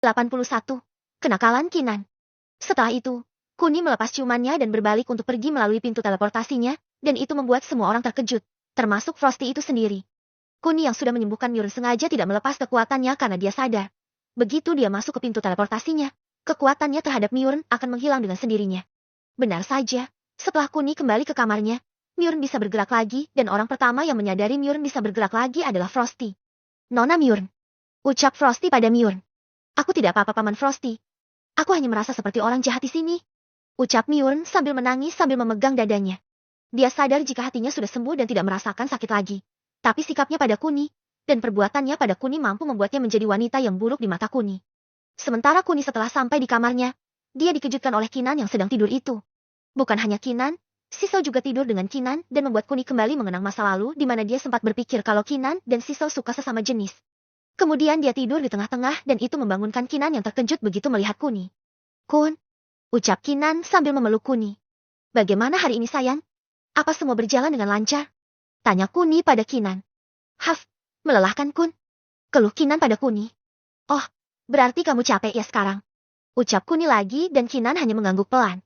81. Kenakalan Kinan. Setelah itu, Kuni melepas ciumannya dan berbalik untuk pergi melalui pintu teleportasinya, dan itu membuat semua orang terkejut, termasuk Frosty itu sendiri. Kuni yang sudah menyembuhkan Myurn sengaja tidak melepas kekuatannya karena dia sadar. Begitu dia masuk ke pintu teleportasinya, kekuatannya terhadap Myurn akan menghilang dengan sendirinya. Benar saja, setelah Kuni kembali ke kamarnya, Myurn bisa bergerak lagi dan orang pertama yang menyadari Myurn bisa bergerak lagi adalah Frosty. Nona Myurn. Ucap Frosty pada Myurn. Aku tidak apa-apa Paman Frosty. Aku hanya merasa seperti orang jahat di sini. Ucap Myurn sambil menangis sambil memegang dadanya. Dia sadar jika hatinya sudah sembuh dan tidak merasakan sakit lagi. Tapi sikapnya pada Kuni, dan perbuatannya pada Kuni mampu membuatnya menjadi wanita yang buruk di mata Kuni. Sementara Kuni setelah sampai di kamarnya, dia dikejutkan oleh Kinan yang sedang tidur itu. Bukan hanya Kinan, Sisel juga tidur dengan Kinan dan membuat Kuni kembali mengenang masa lalu di mana dia sempat berpikir kalau Kinan dan Sisel suka sesama jenis. Kemudian dia tidur di tengah-tengah dan itu membangunkan Kinan yang terkejut begitu melihat Kuni. Kun, ucap Kinan sambil memeluk Kuni. Bagaimana hari ini sayang? Apa semua berjalan dengan lancar? Tanya Kuni pada Kinan. Haf, melelahkan Kun. Keluh Kinan pada Kuni. Oh, berarti kamu capek ya sekarang. Ucap Kuni lagi dan Kinan hanya mengangguk pelan.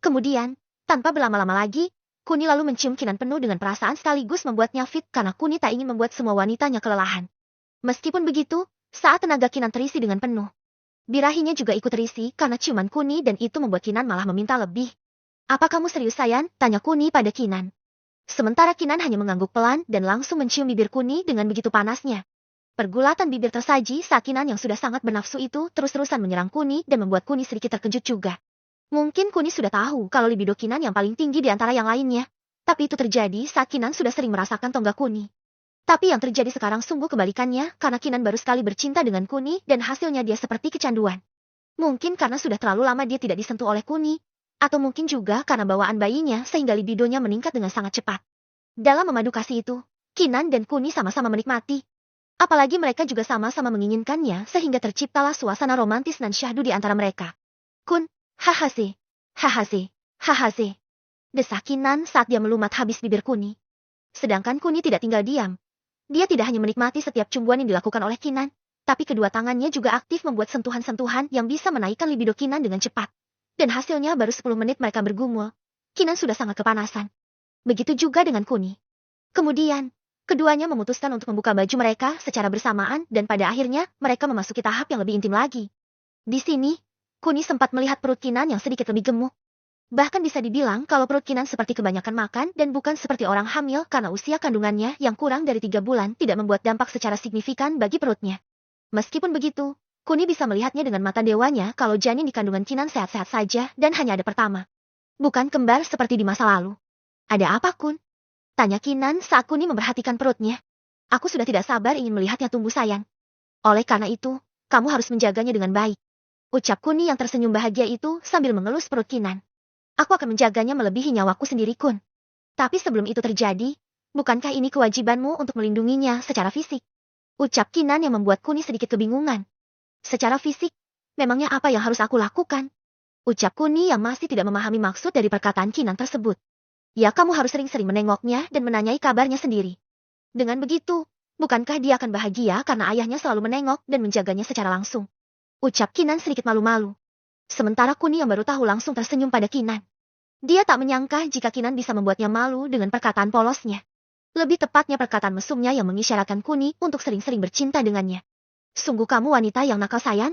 Kemudian, tanpa berlama-lama lagi, Kuni lalu mencium Kinan penuh dengan perasaan sekaligus membuatnya fit karena Kuni tak ingin membuat semua wanitanya kelelahan. Meskipun begitu, saat tenaga Kinan terisi dengan penuh, birahinya juga ikut terisi karena ciuman Kuni dan itu membuat Kinan malah meminta lebih. Apa kamu serius sayang? Tanya Kuni pada Kinan. Sementara Kinan hanya mengangguk pelan dan langsung mencium bibir Kuni dengan begitu panasnya. Pergulatan bibir tersaji saat Kinan yang sudah sangat bernafsu itu terus-terusan menyerang Kuni dan membuat Kuni sedikit terkejut juga. Mungkin Kuni sudah tahu kalau libido Kinan yang paling tinggi di antara yang lainnya. Tapi itu terjadi saat Kinan sudah sering merasakan tonggak Kuni. Tapi yang terjadi sekarang sungguh kebalikannya karena Kinan baru sekali bercinta dengan Kuni dan hasilnya dia seperti kecanduan. Mungkin karena sudah terlalu lama dia tidak disentuh oleh Kuni. Atau mungkin juga karena bawaan bayinya sehingga libidonya meningkat dengan sangat cepat. Dalam memadu kasih itu, Kinan dan Kuni sama-sama menikmati. Apalagi mereka juga sama-sama menginginkannya sehingga terciptalah suasana romantis dan syahdu di antara mereka. Kun, hahase, hahase, hahase. Desak Kinan saat dia melumat habis bibir Kuni. Sedangkan Kuni tidak tinggal diam. Dia tidak hanya menikmati setiap cumbuan yang dilakukan oleh Kinan, tapi kedua tangannya juga aktif membuat sentuhan-sentuhan yang bisa menaikkan libido Kinan dengan cepat. Dan hasilnya baru 10 menit mereka bergumul. Kinan sudah sangat kepanasan. Begitu juga dengan Kuni. Kemudian, keduanya memutuskan untuk membuka baju mereka secara bersamaan dan pada akhirnya mereka memasuki tahap yang lebih intim lagi. Di sini, Kuni sempat melihat perut Kinan yang sedikit lebih gemuk. Bahkan bisa dibilang kalau perut Kinan seperti kebanyakan makan dan bukan seperti orang hamil karena usia kandungannya yang kurang dari 3 bulan tidak membuat dampak secara signifikan bagi perutnya. Meskipun begitu, Kuni bisa melihatnya dengan mata dewanya kalau janin di kandungan Kinan sehat-sehat saja dan hanya ada pertama. Bukan kembar seperti di masa lalu. Ada apa Kun? Tanya Kinan saat Kuni memperhatikan perutnya. Aku sudah tidak sabar ingin melihatnya tumbuh sayang. Oleh karena itu, kamu harus menjaganya dengan baik. Ucap Kuni yang tersenyum bahagia itu sambil mengelus perut Kinan. Aku akan menjaganya melebihi nyawaku sendiri Kun. Tapi sebelum itu terjadi, bukankah ini kewajibanmu untuk melindunginya secara fisik? Ucap Kinan yang membuat Kuni sedikit kebingungan. Secara fisik, memangnya apa yang harus aku lakukan? Ucap Kuni yang masih tidak memahami maksud dari perkataan Kinan tersebut. Ya kamu harus sering-sering menengoknya dan menanyai kabarnya sendiri. Dengan begitu, bukankah dia akan bahagia karena ayahnya selalu menengok dan menjaganya secara langsung? Ucap Kinan sedikit malu-malu. Sementara Kuni yang baru tahu langsung tersenyum pada Kinan. Dia tak menyangka jika Kinan bisa membuatnya malu dengan perkataan polosnya. Lebih tepatnya perkataan mesumnya yang mengisyaratkan Kuni untuk sering-sering bercinta dengannya. Sungguh kamu wanita yang nakal sayang?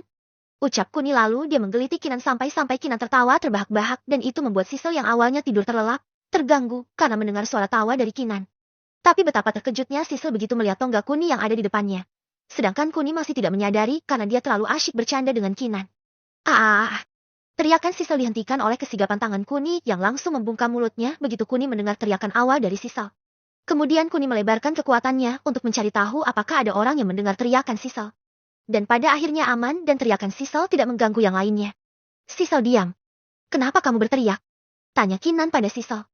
Ucap Kuni lalu dia menggeliti Kinan sampai-sampai Kinan tertawa terbahak-bahak dan itu membuat Sisel yang awalnya tidur terlelap, terganggu karena mendengar suara tawa dari Kinan. Tapi betapa terkejutnya Sisel begitu melihat tonggak Kuni yang ada di depannya. Sedangkan Kuni masih tidak menyadari karena dia terlalu asyik bercanda dengan Kinan. Teriakan Sisel dihentikan oleh kesigapan tangan Kuni yang langsung membungkam mulutnya begitu Kuni mendengar teriakan awal dari Sisel. Kemudian Kuni melebarkan kekuatannya untuk mencari tahu apakah ada orang yang mendengar teriakan Sisel. Dan pada akhirnya aman dan teriakan Sisel tidak mengganggu yang lainnya. Sisel diam. Kenapa kamu berteriak? Tanya Kinan pada Sisel.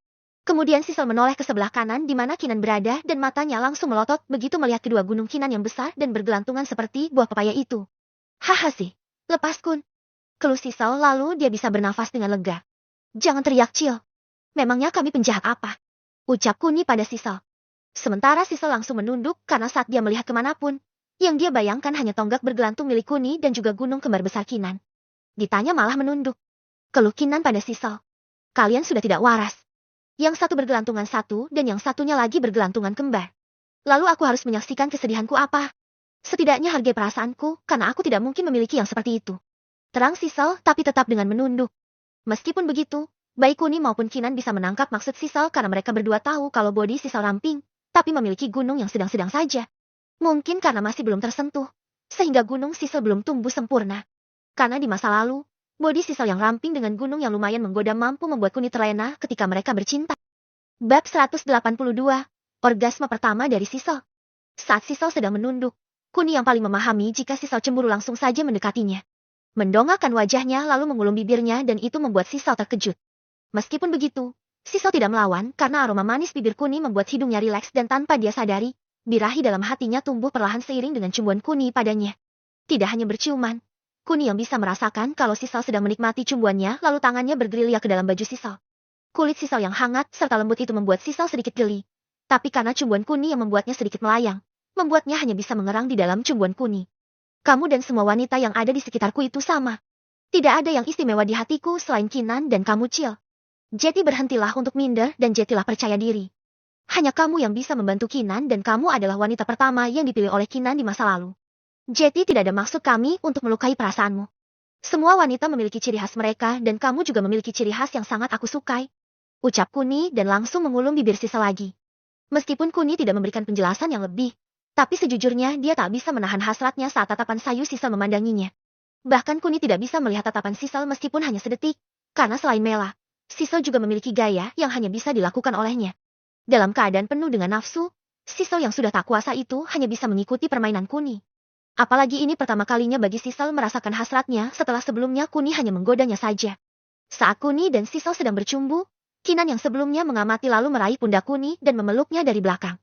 Kemudian Sisel menoleh ke sebelah kanan di mana Kinan berada dan matanya langsung melotot begitu melihat kedua gunung Kinan yang besar dan bergelantungan seperti buah pepaya itu. Haha sih, lepas Kun. Keluh Sisel lalu dia bisa bernafas dengan lega. Jangan teriak Cil. Memangnya kami penjahat apa? Ucap Kuni pada Sisel. Sementara Sisel langsung menunduk karena saat dia melihat kemanapun, Yang dia bayangkan hanya tonggak bergelantung milik Kuni dan juga gunung kembar besar Kinan. Ditanya malah menunduk. Keluh Kinan pada Sisal. Kalian sudah tidak waras. Yang satu bergelantungan satu dan yang satunya lagi bergelantungan kembar. Lalu aku harus menyaksikan kesedihanku apa? Setidaknya hargai perasaanku, karena aku tidak mungkin memiliki yang seperti itu. Terang Sisal tapi tetap dengan menunduk. Meskipun begitu, baik Kuni maupun Kinan bisa menangkap maksud Sisal karena mereka berdua tahu kalau bodi Sisal ramping, tapi memiliki gunung yang sedang-sedang saja. Mungkin karena masih belum tersentuh, sehingga gunung Sisal belum tumbuh sempurna. Karena di masa lalu, bodi Sisal yang ramping dengan gunung yang lumayan menggoda mampu membuat Kuni terlena ketika mereka bercinta. Bab 182, Orgasme pertama dari Sisal. Saat Sisal sedang menunduk, Kuni yang paling memahami jika Sisal cemburu langsung saja mendekatinya. Mendongakkan wajahnya lalu mengulum bibirnya dan itu membuat Sisal terkejut. Meskipun begitu, Sisal tidak melawan karena aroma manis bibir Kuni membuat hidungnya rileks dan tanpa dia sadari, birahi dalam hatinya tumbuh perlahan seiring dengan cumbuan Kuni padanya. Tidak hanya berciuman, Kuni yang bisa merasakan kalau Sisal sedang menikmati cumbuannya lalu tangannya bergerilya ke dalam baju Sisal. Kulit Sisal yang hangat serta lembut itu membuat Sisal sedikit geli. Tapi karena cumbuan Kuni yang membuatnya sedikit melayang, membuatnya hanya bisa mengerang di dalam cumbuan Kuni. Kamu dan semua wanita yang ada di sekitarku itu sama. Tidak ada yang istimewa di hatiku selain Kinan dan kamu, Cil. Jetty berhentilah untuk minder dan Jetty lah percaya diri. Hanya kamu yang bisa membantu Kinan dan kamu adalah wanita pertama yang dipilih oleh Kinan di masa lalu. Jetty tidak ada maksud kami untuk melukai perasaanmu. Semua wanita memiliki ciri khas mereka dan kamu juga memiliki ciri khas yang sangat aku sukai. Ucap Kuni dan langsung mengulum bibir Sisal lagi. Meskipun Kuni tidak memberikan penjelasan yang lebih, tapi sejujurnya dia tak bisa menahan hasratnya saat tatapan sayu Sisal memandanginya. Bahkan Kuni tidak bisa melihat tatapan Sisal meskipun hanya sedetik, karena selain Mela, Sisal juga memiliki gaya yang hanya bisa dilakukan olehnya. Dalam keadaan penuh dengan nafsu, Sisal yang sudah tak kuasa itu hanya bisa mengikuti permainan Kuni. Apalagi ini pertama kalinya bagi Sisal merasakan hasratnya setelah sebelumnya Kuni hanya menggodanya saja. Saat Kuni dan Sisal sedang bercumbu, Kinan yang sebelumnya mengamati lalu meraih pundak Kuni dan memeluknya dari belakang.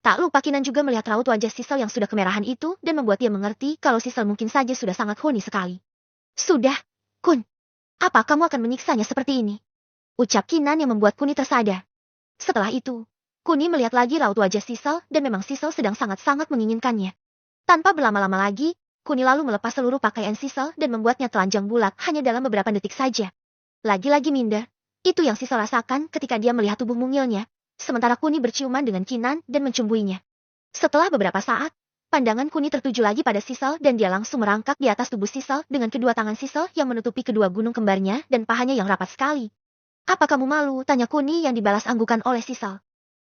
Tak lupa Kinan juga melihat raut wajah Sisal yang sudah kemerahan itu dan membuat dia mengerti kalau Sisal mungkin saja sudah sangat horny sekali. Sudah, Kun. Apa kamu akan menyiksanya seperti ini? Ucap Kinan yang membuat Kuni tersadar. Setelah itu, Kuni melihat lagi raut wajah Sisal dan memang Sisal sedang sangat-sangat menginginkannya. Tanpa berlama-lama lagi, Kuni lalu melepas seluruh pakaian Sisal dan membuatnya telanjang bulat hanya dalam beberapa detik saja. Lagi-lagi minder, itu yang Sisal rasakan ketika dia melihat tubuh mungilnya. Sementara Kuni berciuman dengan Kinan dan mencumbuinya. Setelah beberapa saat, pandangan Kuni tertuju lagi pada Sisal dan dia langsung merangkak di atas tubuh Sisal dengan kedua tangan Sisal yang menutupi kedua gunung kembarnya dan pahanya yang rapat sekali. Apa kamu malu? Tanya Kuni yang dibalas anggukan oleh Sisal.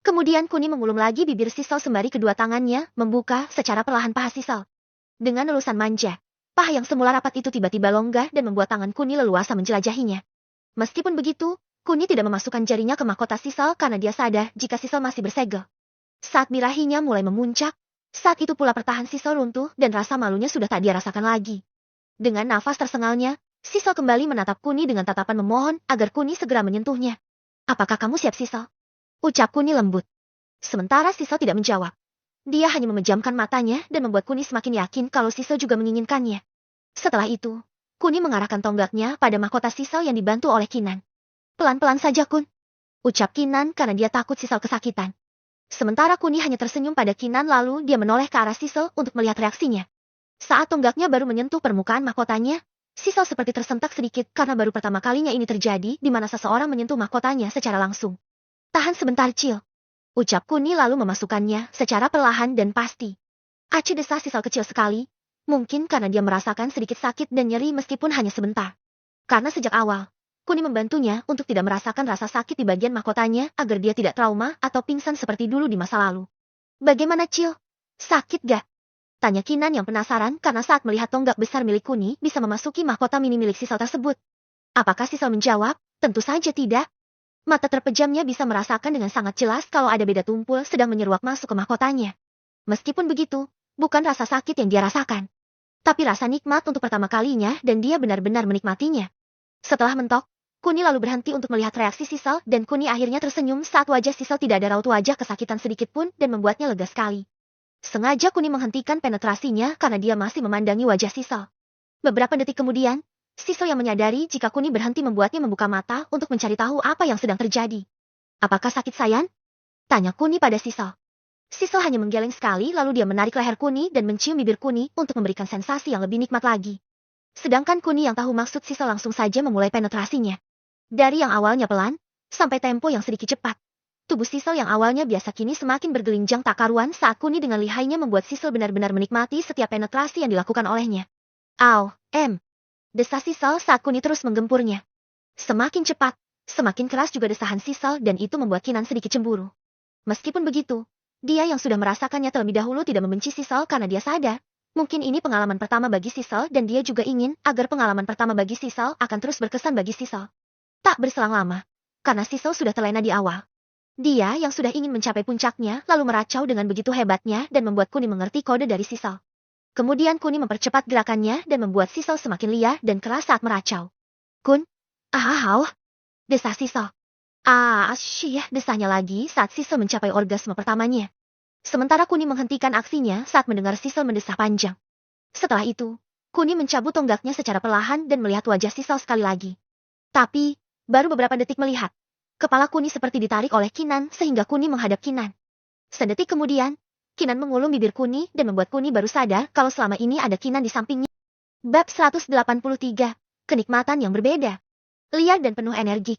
Kemudian Kuni mengulum lagi bibir Sisal sembari kedua tangannya membuka secara perlahan paha Sisal. Dengan elusan manja, paha yang semula rapat itu tiba-tiba longgar dan membuat tangan Kuni leluasa menjelajahinya. Meskipun begitu, Kuni tidak memasukkan jarinya ke mahkota Sisal karena dia sadar jika Sisal masih bersegel. Saat birahinya mulai memuncak, saat itu pula pertahan Sisal runtuh dan rasa malunya sudah tak dia rasakan lagi. Dengan nafas tersengalnya, Sisal kembali menatap Kuni dengan tatapan memohon agar Kuni segera menyentuhnya. Apakah kamu siap, Sisal? Ucap Kuni lembut. Sementara Sisal tidak menjawab. Dia hanya memejamkan matanya dan membuat Kuni semakin yakin kalau Sisal juga menginginkannya. Setelah itu, Kuni mengarahkan tonggaknya pada mahkota Sisal yang dibantu oleh Kinan. Pelan-pelan saja, Kun. Ucap Kinan karena dia takut Sisal kesakitan. Sementara Kuni hanya tersenyum pada Kinan lalu dia menoleh ke arah Sisal untuk melihat reaksinya. Saat tonggaknya baru menyentuh permukaan mahkotanya, Sisal seperti tersentak sedikit karena baru pertama kalinya ini terjadi di mana seseorang menyentuh mahkotanya secara langsung. Tahan sebentar, Cil. Ucap Kuni lalu memasukkannya secara perlahan dan pasti. Aci desah Sisal kecil sekali, mungkin karena dia merasakan sedikit sakit dan nyeri meskipun hanya sebentar. Karena sejak awal, Kuni membantunya untuk tidak merasakan rasa sakit di bagian mahkotanya agar dia tidak trauma atau pingsan seperti dulu di masa lalu. Bagaimana, Cil? Sakit gak? Tanya Kinan yang penasaran karena saat melihat tonggak besar milik Kuni bisa memasuki mahkota mini milik Sisal tersebut. Apakah Sisal menjawab? Tentu saja tidak. Mata terpejamnya bisa merasakan dengan sangat jelas kalau ada beda tumpul sedang menyeruak masuk ke mahkotanya. Meskipun begitu, bukan rasa sakit yang dia rasakan, tapi rasa nikmat untuk pertama kalinya dan dia benar-benar menikmatinya. Setelah mentok, Kuni lalu berhenti untuk melihat reaksi Sisal dan Kuni akhirnya tersenyum saat wajah Sisal tidak ada raut wajah kesakitan sedikit pun dan membuatnya lega sekali. Sengaja Kuni menghentikan penetrasinya karena dia masih memandangi wajah Sisal. Beberapa detik kemudian, Sisal yang menyadari jika Kuni berhenti membuatnya membuka mata untuk mencari tahu apa yang sedang terjadi. Apakah sakit, sayang? Tanya Kuni pada Sisal. Sisal hanya menggeleng sekali lalu dia menarik leher Kuni dan mencium bibir Kuni untuk memberikan sensasi yang lebih nikmat lagi. Sedangkan Kuni yang tahu maksud Sisal langsung saja memulai penetrasinya. Dari yang awalnya pelan, sampai tempo yang sedikit cepat. Tubuh Sisal yang awalnya biasa kini semakin bergelinjang tak karuan saat Kuni dengan lihainya membuat Sisal benar-benar menikmati setiap penetrasi yang dilakukan olehnya. Au, Desah Sisal saat Kuni terus menggempurnya. Semakin cepat, semakin keras juga desahan Sisal dan itu membuat Kinan sedikit cemburu. Meskipun begitu, dia yang sudah merasakannya terlebih dahulu tidak membenci Sisal karena dia sadar. Mungkin ini pengalaman pertama bagi Sisal dan dia juga ingin agar pengalaman pertama bagi Sisal akan terus berkesan bagi Sisal. Tak berselang lama, karena Sisal sudah terlena di awal. Dia yang sudah ingin mencapai puncaknya lalu meracau dengan begitu hebatnya dan membuat Kuni mengerti kode dari Sisal. Kemudian Kuni mempercepat gerakannya dan membuat Sisal semakin liar dan keras saat meracau. Kun, desah Sisal. Desahnya lagi saat Sisal mencapai orgasme pertamanya. Sementara Kuni menghentikan aksinya saat mendengar Sisal mendesah panjang. Setelah itu, Kuni mencabut tonggaknya secara perlahan dan melihat wajah Sisal sekali lagi. Tapi, baru beberapa detik melihat, kepala Kuni seperti ditarik oleh Kinan sehingga Kuni menghadap Kinan. Sedetik kemudian, Kinan mengulum bibir Kuni dan membuat Kuni baru sadar kalau selama ini ada Kinan di sampingnya. Bab 183, Kenikmatan yang berbeda. Liar dan penuh energi.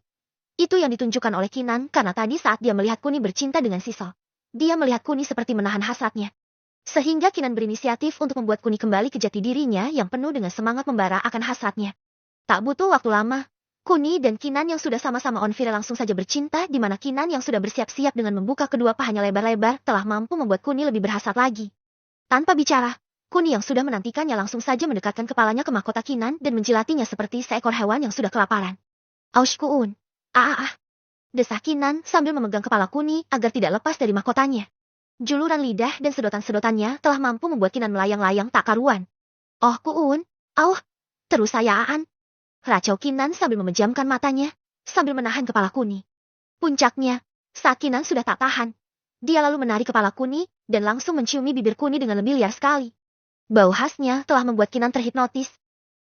Itu yang ditunjukkan oleh Kinan karena tadi saat dia melihat Kuni bercinta dengan Sisal. Dia melihat Kuni seperti menahan hasratnya. Sehingga Kinan berinisiatif untuk membuat Kuni kembali ke jati dirinya yang penuh dengan semangat membara akan hasratnya. Tak butuh waktu lama, Kuni dan Kinan yang sudah sama-sama on fire langsung saja bercinta di mana Kinan yang sudah bersiap-siap dengan membuka kedua pahanya lebar-lebar telah mampu membuat Kuni lebih berhasrat lagi. Tanpa bicara, Kuni yang sudah menantikannya langsung saja mendekatkan kepalanya ke mahkota Kinan dan menjilatinya seperti seekor hewan yang sudah kelaparan. Aushkuun. Desah Kinan sambil memegang kepala Kuni agar tidak lepas dari mahkotanya. Juluran lidah dan sedotan-sedotannya telah mampu membuat Kinan melayang-layang tak karuan. Oh Kuun, terus sayaan. Racau Kinan sambil memejamkan matanya, sambil menahan kepala Kuni. Puncaknya, saat Kinan sudah tak tahan. Dia lalu menarik kepala Kuni dan langsung menciumi bibir Kuni dengan lebih liar sekali. Bau khasnya telah membuat Kinan terhipnotis.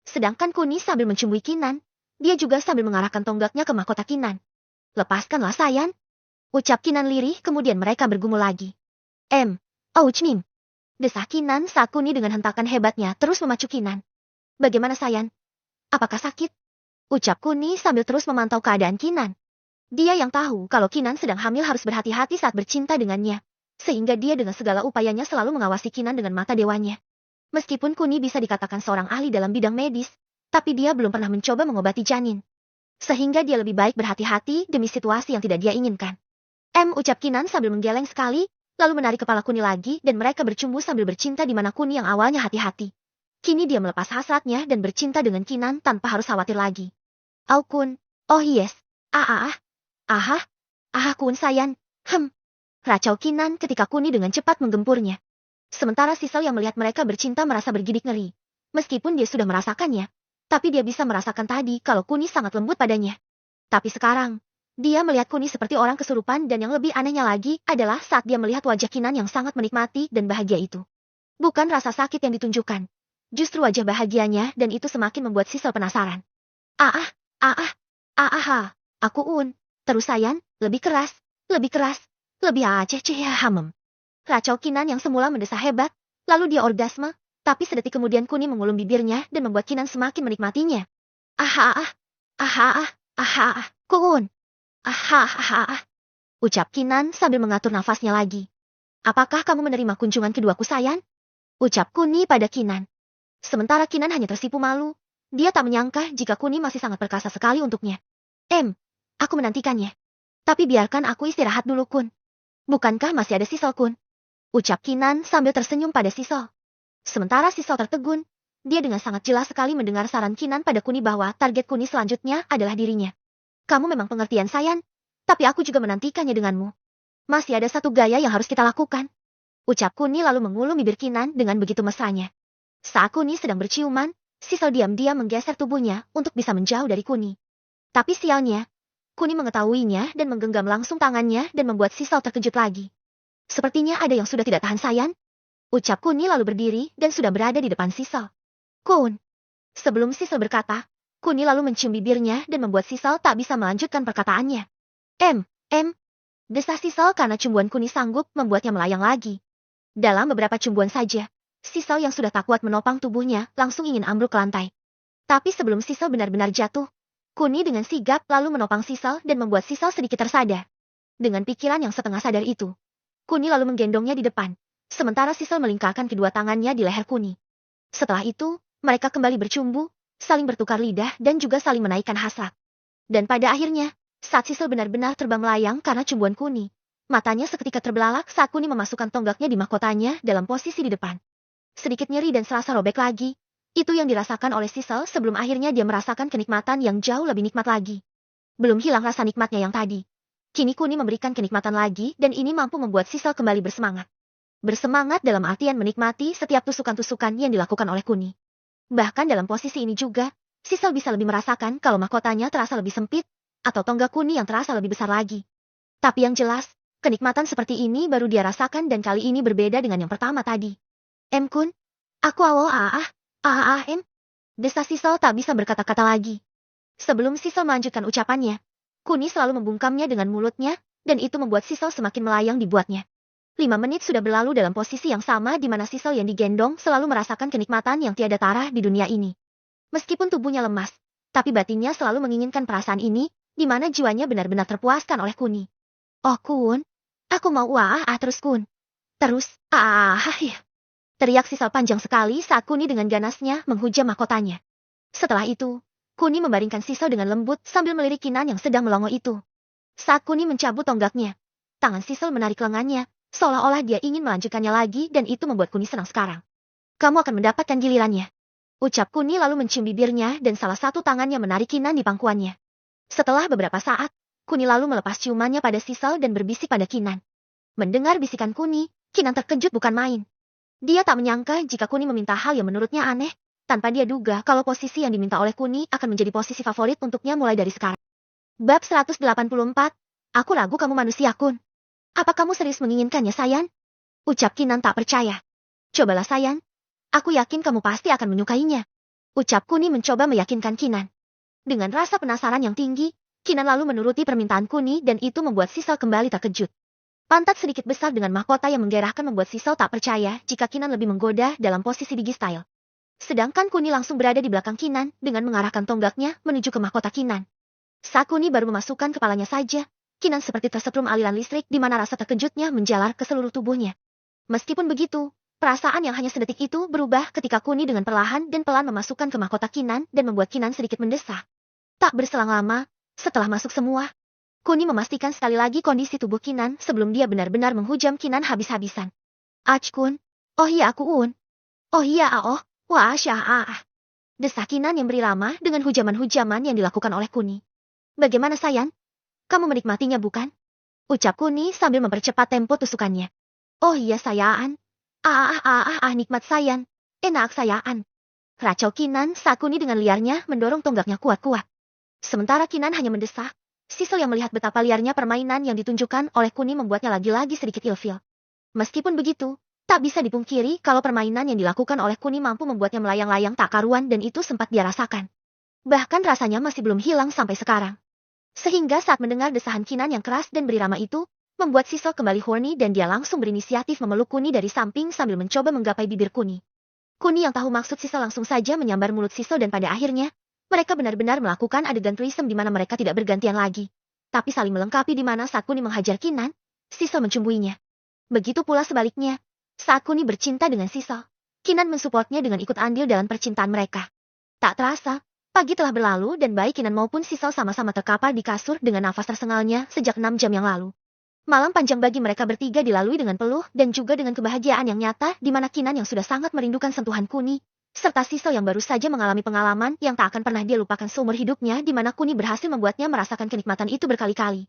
Sedangkan Kuni sambil mencumui Kinan, dia juga sambil mengarahkan tonggaknya ke mahkota Kinan. Lepaskanlah Sayan. Ucap Kinan lirih kemudian mereka bergumul lagi. Ouchmim. Desah Kinan saat Kuni dengan hentakan hebatnya terus memacu Kinan. Bagaimana Sayan? Apakah sakit? Ucap Kuni sambil terus memantau keadaan Kinan. Dia yang tahu kalau Kinan sedang hamil harus berhati-hati saat bercinta dengannya. Sehingga dia dengan segala upayanya selalu mengawasi Kinan dengan mata dewanya. Meskipun Kuni bisa dikatakan seorang ahli dalam bidang medis, tapi dia belum pernah mencoba mengobati janin. Sehingga dia lebih baik berhati-hati demi situasi yang tidak dia inginkan. Ucap Kinan sambil menggeleng sekali, lalu menarik kepala Kuni lagi dan mereka bercumbu sambil bercinta di mana Kuni yang awalnya hati-hati. Kini dia melepas hasratnya dan bercinta dengan Kinan tanpa harus khawatir lagi. Kun, oh yes, Kun Sayan, Racau Kinan ketika Kuni dengan cepat menggempurnya. Sementara Sisal yang melihat mereka bercinta merasa bergidik ngeri. Meskipun dia sudah merasakannya, tapi dia bisa merasakan tadi kalau Kuni sangat lembut padanya. Tapi sekarang, dia melihat Kuni seperti orang kesurupan dan yang lebih anehnya lagi adalah saat dia melihat wajah Kinan yang sangat menikmati dan bahagia itu. Bukan rasa sakit yang ditunjukkan. Justru wajah bahagianya dan itu semakin membuat Sisal penasaran. Terus Sayan, lebih keras, lebih hamem. Racau Kinan yang semula mendesah hebat, lalu dia orgasme, tapi sedetik kemudian Kuni mengulum bibirnya dan membuat Kinan semakin menikmatinya. Kun. Ucap Kinan sambil mengatur nafasnya lagi. Apakah kamu menerima kunjungan keduaku Sayan? Ucap Kuni pada Kinan. Sementara Kinan hanya tersipu malu, dia tak menyangka jika Kuni masih sangat perkasa sekali untuknya. Aku menantikannya. Tapi biarkan aku istirahat dulu Kun. Bukankah masih ada Sisal Kun? Ucap Kinan sambil tersenyum pada Sisal. Sementara Sisal tertegun, dia dengan sangat jelas sekali mendengar saran Kinan pada Kuni bahwa target Kuni selanjutnya adalah dirinya. Kamu memang pengertian Sayan, tapi aku juga menantikannya denganmu. Masih ada satu gaya yang harus kita lakukan. Ucap Kuni lalu mengulum bibir Kinan dengan begitu mesranya. Saat Kuni sedang berciuman, Sisal diam-diam menggeser tubuhnya untuk bisa menjauh dari Kuni. Tapi sialnya, Kuni mengetahuinya dan menggenggam langsung tangannya dan membuat Sisal terkejut lagi. Sepertinya ada yang sudah tidak tahan Sayan. Ucap Kuni lalu berdiri dan sudah berada di depan Sisal. Kun. Sebelum Sisal berkata, Kuni lalu mencium bibirnya dan membuat Sisal tak bisa melanjutkan perkataannya. Desah Sisal karena cumbuan Kuni sanggup membuatnya melayang lagi. Dalam beberapa cumbuan saja, Sisal yang sudah tak kuat menopang tubuhnya langsung ingin ambruk ke lantai. Tapi sebelum Sisal benar-benar jatuh, Kuni dengan sigap lalu menopang Sisal dan membuat Sisal sedikit tersadar. Dengan pikiran yang setengah sadar itu, Kuni lalu menggendongnya di depan, sementara Sisal melingkarkan kedua tangannya di leher Kuni. Setelah itu, mereka kembali bercumbu, saling bertukar lidah dan juga saling menaikkan hasrat. Dan pada akhirnya, saat Sisal benar-benar terbang melayang karena cumbuan Kuni, matanya seketika terbelalak saat Kuni memasukkan tonggaknya di mahkotanya dalam posisi di depan. Sedikit nyeri dan serasa robek lagi. Itu yang dirasakan oleh Sisal sebelum akhirnya dia merasakan kenikmatan yang jauh lebih nikmat lagi. Belum hilang rasa nikmatnya yang tadi. Kini Kuni memberikan kenikmatan lagi dan ini mampu membuat Sisal kembali bersemangat. Bersemangat dalam artian menikmati setiap tusukan-tusukan yang dilakukan oleh Kuni. Bahkan dalam posisi ini juga, Sisal bisa lebih merasakan kalau mahkotanya terasa lebih sempit, atau tonggak Kuni yang terasa lebih besar lagi. Tapi yang jelas, kenikmatan seperti ini baru dia rasakan dan kali ini berbeda dengan yang pertama tadi. Kun, aku M. Desah Sisal tak bisa berkata-kata lagi. Sebelum Sisal melanjutkan ucapannya, Kuni selalu membungkamnya dengan mulutnya, dan itu membuat Sisal semakin melayang dibuatnya. 5 menit sudah berlalu dalam posisi yang sama di mana Sisal yang digendong selalu merasakan kenikmatan yang tiada tara di dunia ini. Meskipun tubuhnya lemas, tapi batinnya selalu menginginkan perasaan ini, di mana jiwanya benar-benar terpuaskan oleh Kuni. Oh Kun, aku mau terus Kun. Terus, ya. Teriak Sisal panjang sekali saat Kuni dengan ganasnya menghujam mahkotanya. Setelah itu, Kuni membaringkan Sisal dengan lembut sambil melirik Kinan yang sedang melongo itu. Saat Kuni mencabut tonggaknya, tangan Sisal menarik lengannya, seolah-olah dia ingin melanjutkannya lagi dan itu membuat Kuni senang sekarang. Kamu akan mendapatkan gilirannya. Ucap Kuni lalu mencium bibirnya dan salah satu tangannya menarik Kinan di pangkuannya. Setelah beberapa saat, Kuni lalu melepas ciumannya pada Sisal dan berbisik pada Kinan. Mendengar bisikan Kuni, Kinan terkejut bukan main. Dia tak menyangka jika Kuni meminta hal yang menurutnya aneh, tanpa dia duga kalau posisi yang diminta oleh Kuni akan menjadi posisi favorit untuknya mulai dari sekarang. Bab 184, aku ragu kamu manusia Kun. Apa kamu serius menginginkannya Sayan? Ucap Kinan tak percaya. Cobalah Sayan, aku yakin kamu pasti akan menyukainya. Ucap Kuni mencoba meyakinkan Kinan. Dengan rasa penasaran yang tinggi, Kinan lalu menuruti permintaan Kuni dan itu membuat Sisal kembali terkejut. Pantat sedikit besar dengan mahkota yang menggerahkan membuat Sisal tak percaya jika Kinan lebih menggoda dalam posisi digi style. Sedangkan Kuni langsung berada di belakang Kinan dengan mengarahkan tonggaknya menuju ke mahkota Kinan. Saat Kuni baru memasukkan kepalanya saja, Kinan seperti tersetrum aliran listrik di mana rasa terkejutnya menjalar ke seluruh tubuhnya. Meskipun begitu, perasaan yang hanya sedetik itu berubah ketika Kuni dengan perlahan dan pelan memasukkan ke mahkota Kinan dan membuat Kinan sedikit mendesah. Tak berselang lama, setelah masuk semua, Kuni memastikan sekali lagi kondisi tubuh Kinan sebelum dia benar-benar menghujam Kinan habis-habisan. Kun. Oh iya aku Un. Oh iya wah syah Desah Kinan yang berirama dengan hujaman-hujaman yang dilakukan oleh Kuni. Bagaimana Sayan? Kamu menikmatinya bukan? Ucap Kuni sambil mempercepat tempo tusukannya. Oh iya sayaan. Nikmat Sayan. Enak sayaan. Racau Kinan saat Kuni dengan liarnya mendorong tonggaknya kuat-kuat. Sementara Kinan hanya mendesah. Sisal yang melihat betapa liarnya permainan yang ditunjukkan oleh Kuni membuatnya lagi-lagi sedikit ilfil. Meskipun begitu, tak bisa dipungkiri kalau permainan yang dilakukan oleh Kuni mampu membuatnya melayang-layang tak karuan dan itu sempat dia rasakan. Bahkan rasanya masih belum hilang sampai sekarang. Sehingga saat mendengar desahan Kinan yang keras dan berirama itu, membuat Sisal kembali horny dan dia langsung berinisiatif memeluk Kuni dari samping sambil mencoba menggapai bibir Kuni. Kuni yang tahu maksud Sisal langsung saja menyambar mulut Sisal dan pada akhirnya, mereka benar-benar melakukan adegan threesome di mana mereka tidak bergantian lagi. Tapi saling melengkapi di mana saat Kuni menghajar Kinan, Sisal mencumbuinya. Begitu pula sebaliknya, saat Kuni bercinta dengan Sisal, Kinan mensupportnya dengan ikut andil dalam percintaan mereka. Tak terasa, pagi telah berlalu dan baik Kinan maupun Sisal sama-sama terkapar di kasur dengan nafas tersengalnya sejak 6 jam yang lalu. Malam panjang bagi mereka bertiga dilalui dengan peluh dan juga dengan kebahagiaan yang nyata di mana Kinan yang sudah sangat merindukan sentuhan Kuni, serta Sisal yang baru saja mengalami pengalaman yang tak akan pernah dia lupakan seumur hidupnya di mana Kuni berhasil membuatnya merasakan kenikmatan itu berkali-kali.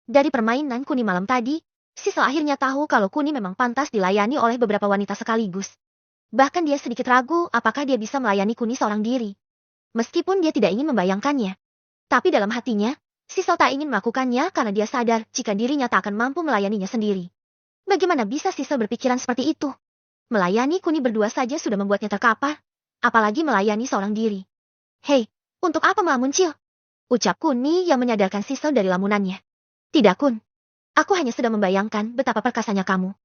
Dari permainan Kuni malam tadi, Sisal akhirnya tahu kalau Kuni memang pantas dilayani oleh beberapa wanita sekaligus. Bahkan dia sedikit ragu apakah dia bisa melayani Kuni seorang diri. Meskipun dia tidak ingin membayangkannya. Tapi dalam hatinya, Sisal tak ingin melakukannya karena dia sadar jika dirinya tak akan mampu melayaninya sendiri. Bagaimana bisa Sisal berpikiran seperti itu? Melayani Kuni berdua saja sudah membuatnya terkapar. Apalagi melayani seorang diri. Hei, untuk apa melamun Cil? Ucap Kuni yang menyadarkan Sisal dari lamunannya. Tidak Kun. Aku hanya sedang membayangkan betapa perkasanya kamu.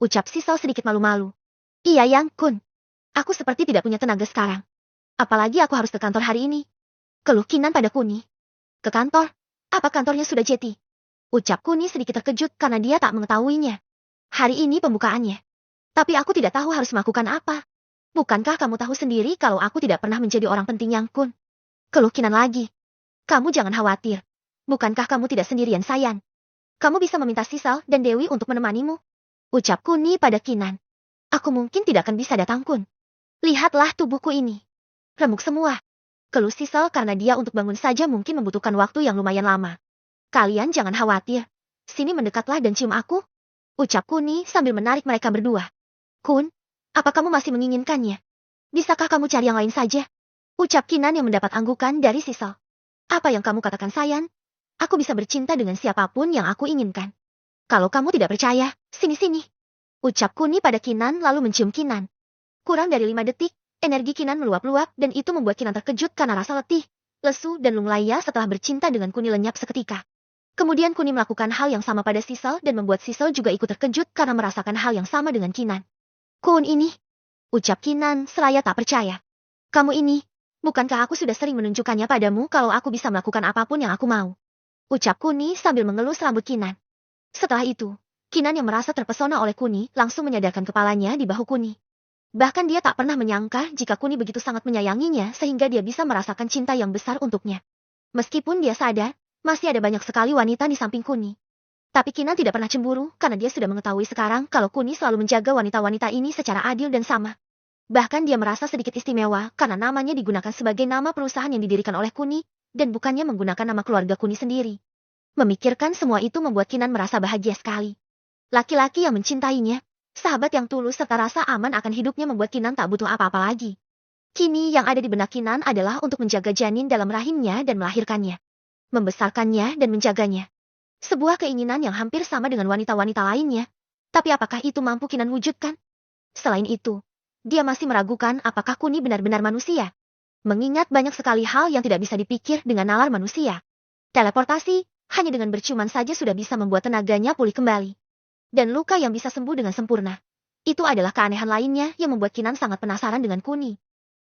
Ucap Sisal sedikit malu-malu. Iya Yang Kun. Aku seperti tidak punya tenaga sekarang. Apalagi aku harus ke kantor hari ini. Keluh Kinan pada Kuni. Ke kantor? Apa kantornya sudah jadi? Ucap Kuni sedikit terkejut karena dia tak mengetahuinya. Hari ini pembukaannya. Tapi aku tidak tahu harus melakukan apa. Bukankah kamu tahu sendiri kalau aku tidak pernah menjadi orang penting Yang Kun? Keluh Kinan lagi. Kamu jangan khawatir. Bukankah kamu tidak sendirian Sayan? Kamu bisa meminta Sisal dan Dewi untuk menemanimu. Ucap Kuni pada Kinan. Aku mungkin tidak akan bisa datang Kun. Lihatlah tubuhku ini. Remuk semua. Keluh Sisal karena dia untuk bangun saja mungkin membutuhkan waktu yang lumayan lama. Kalian jangan khawatir. Sini mendekatlah dan cium aku. Ucap Kuni sambil menarik mereka berdua. Kun, apa kamu masih menginginkannya? Bisakah kamu cari yang lain saja? Ucap Kinan yang mendapat anggukan dari Sisal. Apa yang kamu katakan Sayan? Aku bisa bercinta dengan siapapun yang aku inginkan. Kalau kamu tidak percaya, sini-sini. Ucap Kuni pada Kinan lalu mencium Kinan. Kurang dari 5 detik, energi Kinan meluap-luap dan itu membuat Kinan terkejut karena rasa letih, lesu dan lunglaya setelah bercinta dengan Kuni lenyap seketika. Kemudian Kuni melakukan hal yang sama pada Sisal dan membuat Sisal juga ikut terkejut karena merasakan hal yang sama dengan Kinan. Kun ini? Ucap Kinan seraya tak percaya. Kamu ini, bukankah aku sudah sering menunjukkannya padamu kalau aku bisa melakukan apapun yang aku mau? Ucap Kuni sambil mengelus rambut Kinan. Setelah itu, Kinan yang merasa terpesona oleh Kuni langsung menyadarkan kepalanya di bahu Kuni. Bahkan dia tak pernah menyangka jika Kuni begitu sangat menyayanginya sehingga dia bisa merasakan cinta yang besar untuknya. Meskipun dia sadar, masih ada banyak sekali wanita di samping Kuni. Tapi Kinan tidak pernah cemburu karena dia sudah mengetahui sekarang kalau Kuni selalu menjaga wanita-wanita ini secara adil dan sama. Bahkan dia merasa sedikit istimewa karena namanya digunakan sebagai nama perusahaan yang didirikan oleh Kuni, dan bukannya menggunakan nama keluarga Kuni sendiri. Memikirkan semua itu membuat Kinan merasa bahagia sekali. Laki-laki yang mencintainya, sahabat yang tulus serta rasa aman akan hidupnya membuat Kinan tak butuh apa-apa lagi. Kini yang ada di benak Kinan adalah untuk menjaga janin dalam rahimnya dan melahirkannya. Membesarkannya dan menjaganya. Sebuah keinginan yang hampir sama dengan wanita-wanita lainnya. Tapi apakah itu mampu Kinan wujudkan? Selain itu, dia masih meragukan apakah Kuni benar-benar manusia. Mengingat banyak sekali hal yang tidak bisa dipikir dengan nalar manusia. Teleportasi, hanya dengan berciuman saja sudah bisa membuat tenaganya pulih kembali. Dan luka yang bisa sembuh dengan sempurna. Itu adalah keanehan lainnya yang membuat Kinan sangat penasaran dengan Kuni.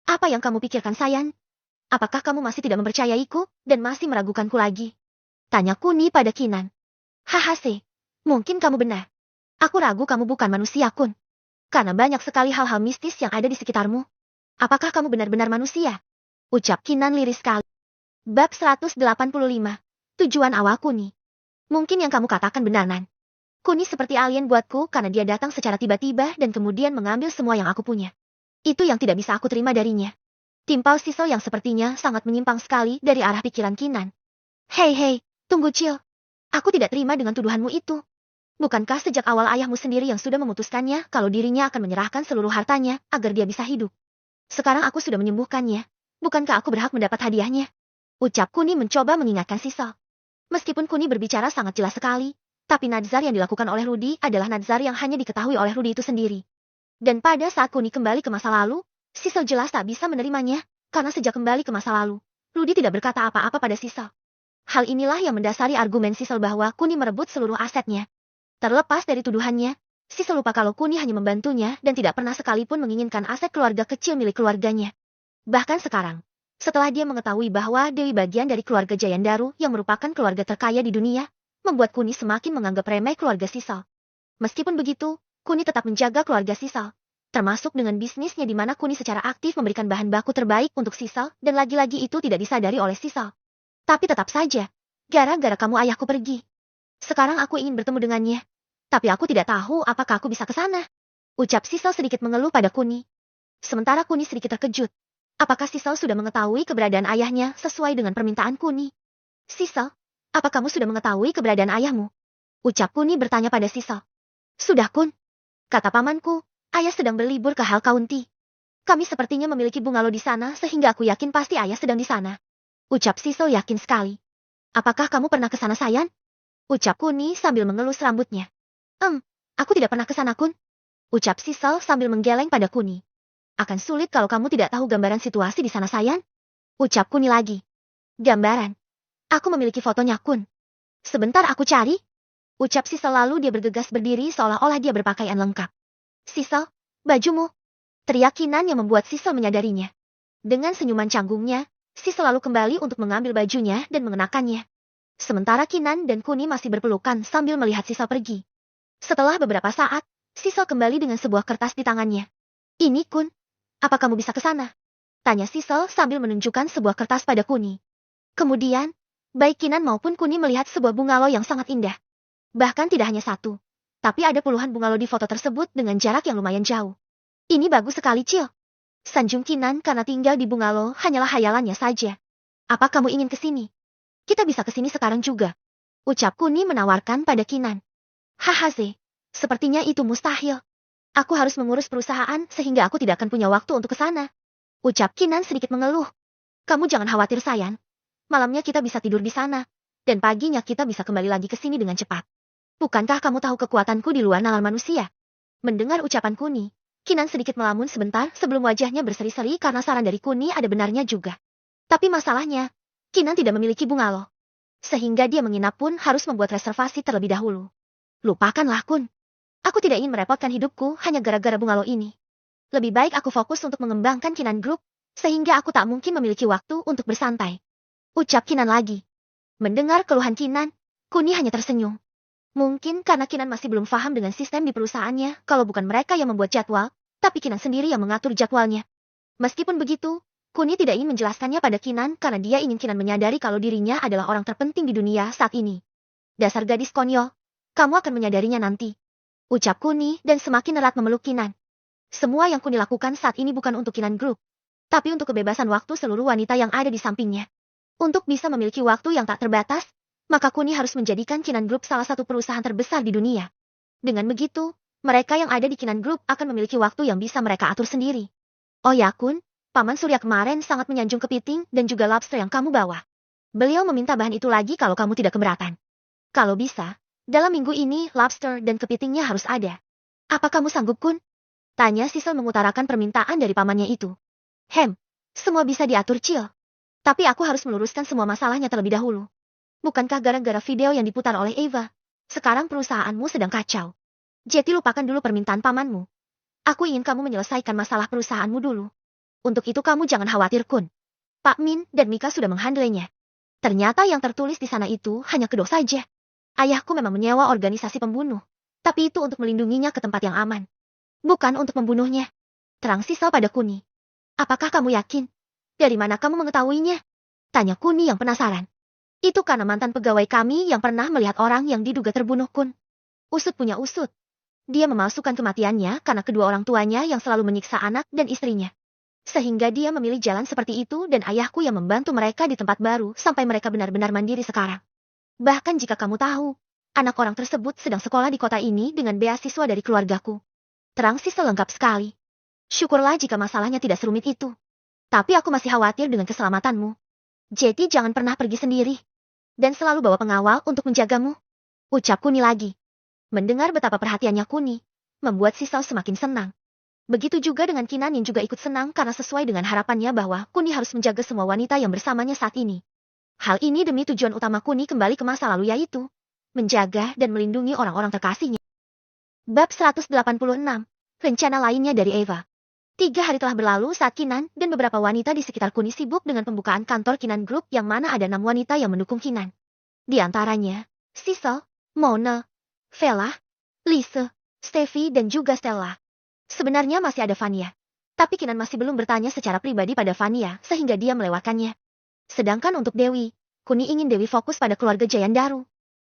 Apa yang kamu pikirkan Sayan? Apakah kamu masih tidak mempercayaiku dan masih meragukanku lagi? Tanya Kuni pada Kinan. Haha, mungkin kamu benar. Aku ragu kamu bukan manusia Kun. Karena banyak sekali hal-hal mistis yang ada di sekitarmu. Apakah kamu benar-benar manusia? Ucap Kinan liris sekali. Bab 185. Tujuan awal Kuni. Mungkin yang kamu katakan benar Nan. Kuni seperti alien buatku karena dia datang secara tiba-tiba dan kemudian mengambil semua yang aku punya. Itu yang tidak bisa aku terima darinya. Timpal Sisal yang sepertinya sangat menyimpang sekali dari arah pikiran Kinan. Hei, tunggu Cil. Aku tidak terima dengan tuduhanmu itu. Bukankah sejak awal ayahmu sendiri yang sudah memutuskannya kalau dirinya akan menyerahkan seluruh hartanya agar dia bisa hidup? Sekarang aku sudah menyembuhkannya. Bukankah aku berhak mendapat hadiahnya? Ucap Kuni mencoba mengingatkan Sisal. Meskipun Kuni berbicara sangat jelas sekali, tapi nazar yang dilakukan oleh Rudy adalah nazar yang hanya diketahui oleh Rudy itu sendiri. Dan pada saat Kuni kembali ke masa lalu, Sisal jelas tak bisa menerimanya, karena sejak kembali ke masa lalu, Rudy tidak berkata apa-apa pada Sisal. Hal inilah yang mendasari argumen Sisal bahwa Kuni merebut seluruh asetnya. Terlepas dari tuduhannya, Sisal lupa kalau Kuni hanya membantunya dan tidak pernah sekalipun menginginkan aset keluarga kecil milik keluarganya. Bahkan sekarang, setelah dia mengetahui bahwa Dewi bagian dari keluarga Jayandaru yang merupakan keluarga terkaya di dunia, membuat Kuni semakin menganggap remeh keluarga Sisal. Meskipun begitu, Kuni tetap menjaga keluarga Sisal, termasuk dengan bisnisnya di mana Kuni secara aktif memberikan bahan baku terbaik untuk Sisal dan lagi-lagi itu tidak disadari oleh Sisal. Tapi tetap saja, gara-gara kamu ayahku pergi. Sekarang aku ingin bertemu dengannya. Tapi aku tidak tahu apakah aku bisa ke sana. Ucap Sisal sedikit mengeluh pada Kuni. Sementara Kuni sedikit terkejut. Apakah Sisal sudah mengetahui keberadaan ayahnya sesuai dengan permintaan Kuni? Sisal, apa kamu sudah mengetahui keberadaan ayahmu? Ucap Kuni bertanya pada Sisal. Sudah Kun. Kata pamanku, ayah sedang berlibur ke Hal County. Kami sepertinya memiliki bungalow di sana sehingga aku yakin pasti ayah sedang di sana. Ucap Sisal yakin sekali. Apakah kamu pernah ke sana Sayan? Ucap Kuni sambil mengelus rambutnya. Aku tidak pernah ke sana Kun. Ucap Sisal sambil menggeleng pada Kuni. Akan sulit kalau kamu tidak tahu gambaran situasi di sana Sayan. Ucap Kuni lagi. Gambaran? Aku memiliki fotonya Kun. Sebentar aku cari. Ucap Sisal lalu dia bergegas berdiri seolah-olah dia berpakaian lengkap. Sisal, bajumu. Teriak Kinan yang membuat Sisal menyadarinya. Dengan senyuman canggungnya, Sisal lalu kembali untuk mengambil bajunya dan mengenakannya. Sementara Kinan dan Kuni masih berpelukan sambil melihat Sisal pergi. Setelah beberapa saat, Sisal kembali dengan sebuah kertas di tangannya. Ini Kun, apa kamu bisa ke sana? Tanya Sisal sambil menunjukkan sebuah kertas pada Kuni. Kemudian, baik Kinan maupun Kuni melihat sebuah bungalow yang sangat indah. Bahkan tidak hanya satu, tapi ada puluhan bungalow di foto tersebut dengan jarak yang lumayan jauh. Ini bagus sekali, Cil. Sanjung Kinan karena tinggal di bungalow hanyalah hayalannya saja. Apa kamu ingin ke sini? Kita bisa ke sini sekarang juga. Ucap Kuni menawarkan pada Kinan. Haha Ze, sepertinya itu mustahil. Aku harus mengurus perusahaan sehingga aku tidak akan punya waktu untuk ke sana. Ucap Kinan sedikit mengeluh. Kamu jangan khawatir sayang. Malamnya kita bisa tidur di sana. Dan paginya kita bisa kembali lagi ke sini dengan cepat. Bukankah kamu tahu kekuatanku di luar nalar manusia? Mendengar ucapan Kuni, Kinan sedikit melamun sebentar sebelum wajahnya berseri-seri karena saran dari Kuni ada benarnya juga. Tapi masalahnya, Kinan tidak memiliki bungalow. Sehingga dia menginap pun harus membuat reservasi terlebih dahulu. Lupakanlah Kun. Aku tidak ingin merepotkan hidupku hanya gara-gara bungalow ini. Lebih baik aku fokus untuk mengembangkan Kinan Group, sehingga aku tak mungkin memiliki waktu untuk bersantai. Ucap Kinan lagi. Mendengar keluhan Kinan, Kuni hanya tersenyum. Mungkin karena Kinan masih belum paham dengan sistem di perusahaannya, kalau bukan mereka yang membuat jadwal, tapi Kinan sendiri yang mengatur jadwalnya. Meskipun begitu, Kuni tidak ingin menjelaskannya pada Kinan karena dia ingin Kinan menyadari kalau dirinya adalah orang terpenting di dunia saat ini. Dasar gadis konyol, kamu akan menyadarinya nanti. Ucap Kuni dan semakin erat memeluk Kinan. Semua yang Kuni lakukan saat ini bukan untuk Kinan Group, tapi untuk kebebasan waktu seluruh wanita yang ada di sampingnya. Untuk bisa memiliki waktu yang tak terbatas, maka Kuni harus menjadikan Kinan Group salah satu perusahaan terbesar di dunia. Dengan begitu, mereka yang ada di Kinan Group akan memiliki waktu yang bisa mereka atur sendiri. Oh ya Kun, Paman Surya kemarin sangat menyanjung kepiting dan juga lobster yang kamu bawa. Beliau meminta bahan itu lagi kalau kamu tidak keberatan. Kalau bisa, dalam minggu ini lobster dan kepitingnya harus ada. Apa kamu sanggup Kun? Tanya Sisal mengutarakan permintaan dari pamannya itu. Semua bisa diatur Cil. Tapi aku harus meluruskan semua masalahnya terlebih dahulu. Bukankah gara-gara video yang diputar oleh Eva, sekarang perusahaanmu sedang kacau? Jadi lupakan dulu permintaan pamanmu. Aku ingin kamu menyelesaikan masalah perusahaanmu dulu. Untuk itu kamu jangan khawatir Kun. Pak Min dan Mika sudah menghandlenya. Ternyata yang tertulis di sana itu hanya kedok saja. Ayahku memang menyewa organisasi pembunuh, tapi itu untuk melindunginya ke tempat yang aman. Bukan untuk membunuhnya. Terang Sisal pada Kuni. Apakah kamu yakin? Dari mana kamu mengetahuinya? Tanya Kuni yang penasaran. Itu karena mantan pegawai kami yang pernah melihat orang yang diduga terbunuh Kun. Usut punya usut. Dia memalsukan kematiannya karena kedua orang tuanya yang selalu menyiksa anak dan istrinya. Sehingga dia memilih jalan seperti itu dan ayahku yang membantu mereka di tempat baru sampai mereka benar-benar mandiri sekarang. Bahkan jika kamu tahu, anak orang tersebut sedang sekolah di kota ini dengan beasiswa dari keluargaku. Terang sih selengkap sekali. Syukurlah jika masalahnya tidak serumit itu. Tapi aku masih khawatir dengan keselamatanmu. Jadi jangan pernah pergi sendiri. Dan selalu bawa pengawal untuk menjagamu. Ucap Kuni lagi. Mendengar betapa perhatiannya Kuni, membuat Sisal semakin senang. Begitu juga dengan Kinan yang juga ikut senang karena sesuai dengan harapannya bahwa Kuni harus menjaga semua wanita yang bersamanya saat ini. Hal ini demi tujuan utama Kuni kembali ke masa lalu yaitu menjaga dan melindungi orang-orang terkasihnya. Bab 186. Rencana lainnya dari Eva. 3 hari telah berlalu saat Kinan dan beberapa wanita di sekitar Kuni sibuk dengan pembukaan kantor Kinan Group yang mana ada 6 wanita yang mendukung Kinan. Di antaranya, Sisal, Mona, Vela, Lise, Steffi dan juga Stella. Sebenarnya masih ada Vania. Tapi Kinan masih belum bertanya secara pribadi pada Vania sehingga dia melewatkannya. Sedangkan untuk Dewi, Kuni ingin Dewi fokus pada keluarga Jayandaru.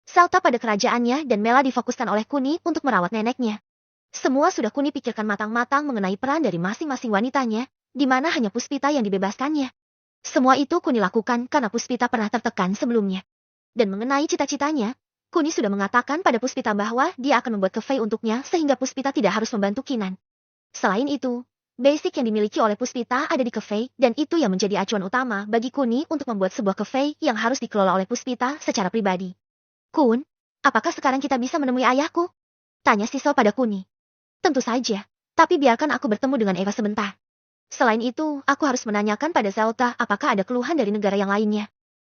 Salta pada kerajaannya dan Mela difokuskan oleh Kuni untuk merawat neneknya. Semua sudah Kuni pikirkan matang-matang mengenai peran dari masing-masing wanitanya, di mana hanya Puspita yang dibebaskannya. Semua itu Kuni lakukan karena Puspita pernah tertekan sebelumnya. Dan mengenai cita-citanya, Kuni sudah mengatakan pada Puspita bahwa dia akan membuat cafe untuknya sehingga Puspita tidak harus membantu Kinan. Selain itu, basic yang dimiliki oleh Puspita ada di cafe dan itu yang menjadi acuan utama bagi Kuni untuk membuat sebuah cafe yang harus dikelola oleh Puspita secara pribadi. Kun, apakah sekarang kita bisa menemui ayahku? Tanya Sisal pada Kuni. Tentu saja, tapi biarkan aku bertemu dengan Eva sebentar. Selain itu, aku harus menanyakan pada Zelda apakah ada keluhan dari negara yang lainnya.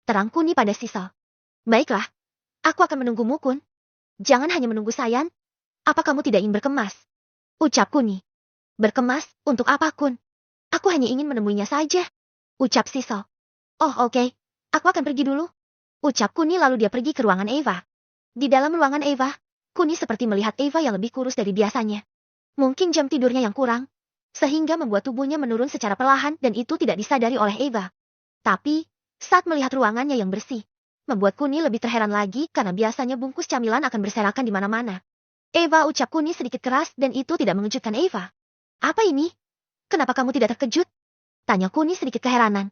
Terang Kuni pada Sisal. Baiklah, aku akan menunggumu Kun. Jangan hanya menunggu Sayan. Apa kamu tidak ingin berkemas? Ucap Kuni. Berkemas, untuk apa Kun? Aku hanya ingin menemuinya saja. Ucap Sisal. Oh oke, aku akan pergi dulu. Ucap Kuni lalu dia pergi ke ruangan Eva. Di dalam ruangan Eva, Kuni seperti melihat Eva yang lebih kurus dari biasanya. Mungkin jam tidurnya yang kurang, sehingga membuat tubuhnya menurun secara perlahan dan itu tidak disadari oleh Eva. Tapi, saat melihat ruangannya yang bersih, membuat Kuni lebih terheran lagi karena biasanya bungkus camilan akan berserakan di mana-mana. Eva, ucap Kuni sedikit keras dan itu tidak mengejutkan Eva. Apa ini? Kenapa kamu tidak terkejut? Tanya Kuni sedikit keheranan.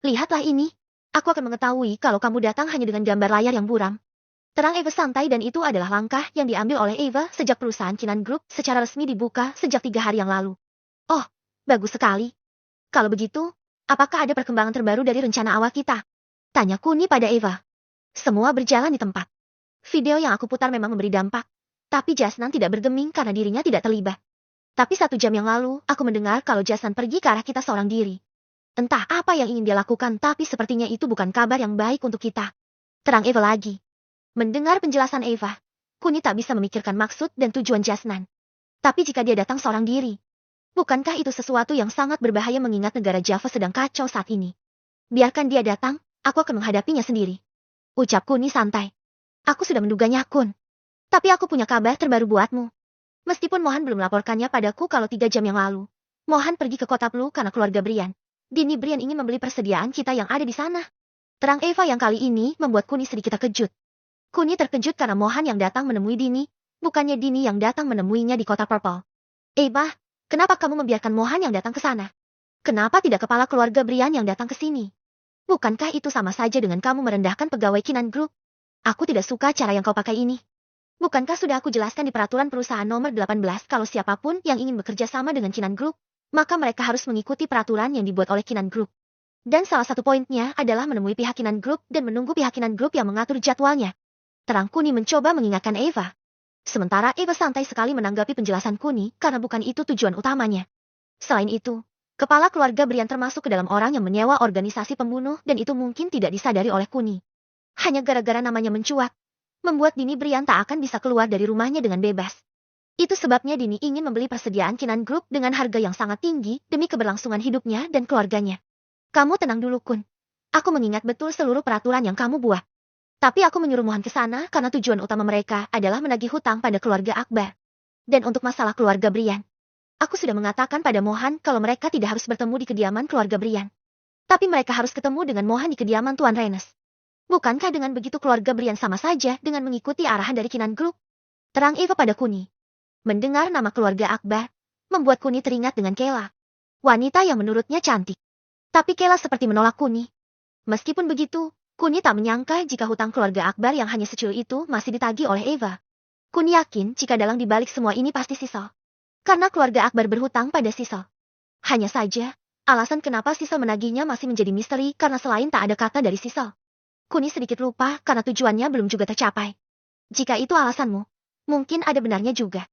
Lihatlah ini. Aku akan mengetahui kalau kamu datang hanya dengan gambar layar yang buram. Terang Eva santai dan itu adalah langkah yang diambil oleh Eva sejak perusahaan Kinan Group secara resmi dibuka sejak 3 hari yang lalu. Oh, bagus sekali. Kalau begitu, apakah ada perkembangan terbaru dari rencana awal kita? Tanya Kuni pada Eva. Semua berjalan di tempat. Video yang aku putar memang memberi dampak. Tapi Jasnan tidak bergeming karena dirinya tidak terlibat. Tapi 1 jam yang lalu, aku mendengar kalau Jasnan pergi ke arah kita seorang diri. Entah apa yang ingin dia lakukan tapi sepertinya itu bukan kabar yang baik untuk kita. Terang Eva lagi. Mendengar penjelasan Eva, Kuni tak bisa memikirkan maksud dan tujuan Jasnan. Tapi jika dia datang seorang diri, bukankah itu sesuatu yang sangat berbahaya mengingat negara Java sedang kacau saat ini? Biarkan dia datang, aku akan menghadapinya sendiri. Ucap Kuni santai. Aku sudah menduganya Kun. Tapi aku punya kabar terbaru buatmu. Meskipun Mohan belum melaporkannya padaku kalau 3 jam yang lalu. Mohan pergi ke kota Plu karena keluarga Brian. Dini Brian ingin membeli persediaan kita yang ada di sana. Terang Eva yang kali ini membuat Kuni sedikit terkejut. Kuni terkejut karena Mohan yang datang menemui Dini, bukannya Dini yang datang menemuinya di kota Purple. Eva, kenapa kamu membiarkan Mohan yang datang ke sana? Kenapa tidak kepala keluarga Brian yang datang ke sini? Bukankah itu sama saja dengan kamu merendahkan pegawai Kinan Group? Aku tidak suka cara yang kau pakai ini. Bukankah sudah aku jelaskan di peraturan perusahaan nomor 18 kalau siapapun yang ingin bekerja sama dengan Kinan Group, maka mereka harus mengikuti peraturan yang dibuat oleh Kinan Group. Dan salah satu poinnya adalah menemui pihak Kinan Group dan menunggu pihak Kinan Group yang mengatur jadwalnya. Terang Kuni mencoba mengingatkan Eva. Sementara Eva santai sekali menanggapi penjelasan Kuni karena bukan itu tujuan utamanya. Selain itu, kepala keluarga Brian termasuk ke dalam orang yang menyewa organisasi pembunuh dan itu mungkin tidak disadari oleh Kuni. Hanya gara-gara namanya mencuat, membuat Dini Brian tak akan bisa keluar dari rumahnya dengan bebas. Itu sebabnya Dini ingin membeli persediaan Kinan Group dengan harga yang sangat tinggi demi keberlangsungan hidupnya dan keluarganya. Kamu tenang dulu Kun. Aku mengingat betul seluruh peraturan yang kamu buat. Tapi aku menyuruh Mohan ke sana karena tujuan utama mereka adalah menagih hutang pada keluarga Akbar. Dan untuk masalah keluarga Brian, aku sudah mengatakan pada Mohan kalau mereka tidak harus bertemu di kediaman keluarga Brian. Tapi mereka harus ketemu dengan Mohan di kediaman Tuan Renes. Bukankah dengan begitu keluarga Brian sama saja dengan mengikuti arahan dari Kinan Group? Terang Eva pada Kuni. Mendengar nama keluarga Akbar, membuat Kuni teringat dengan Kela. Wanita yang menurutnya cantik. Tapi Kela seperti menolak Kuni. Meskipun begitu, Kuni tak menyangka jika hutang keluarga Akbar yang hanya secil itu masih ditagih oleh Eva. Kuni yakin jika dalang dibalik semua ini pasti Sisal. Karena keluarga Akbar berhutang pada Sisal. Hanya saja, alasan kenapa Sisal menagihnya masih menjadi misteri karena selain tak ada kata dari Sisal. Kuni sedikit lupa karena tujuannya belum juga tercapai. Jika itu alasanmu, mungkin ada benarnya juga.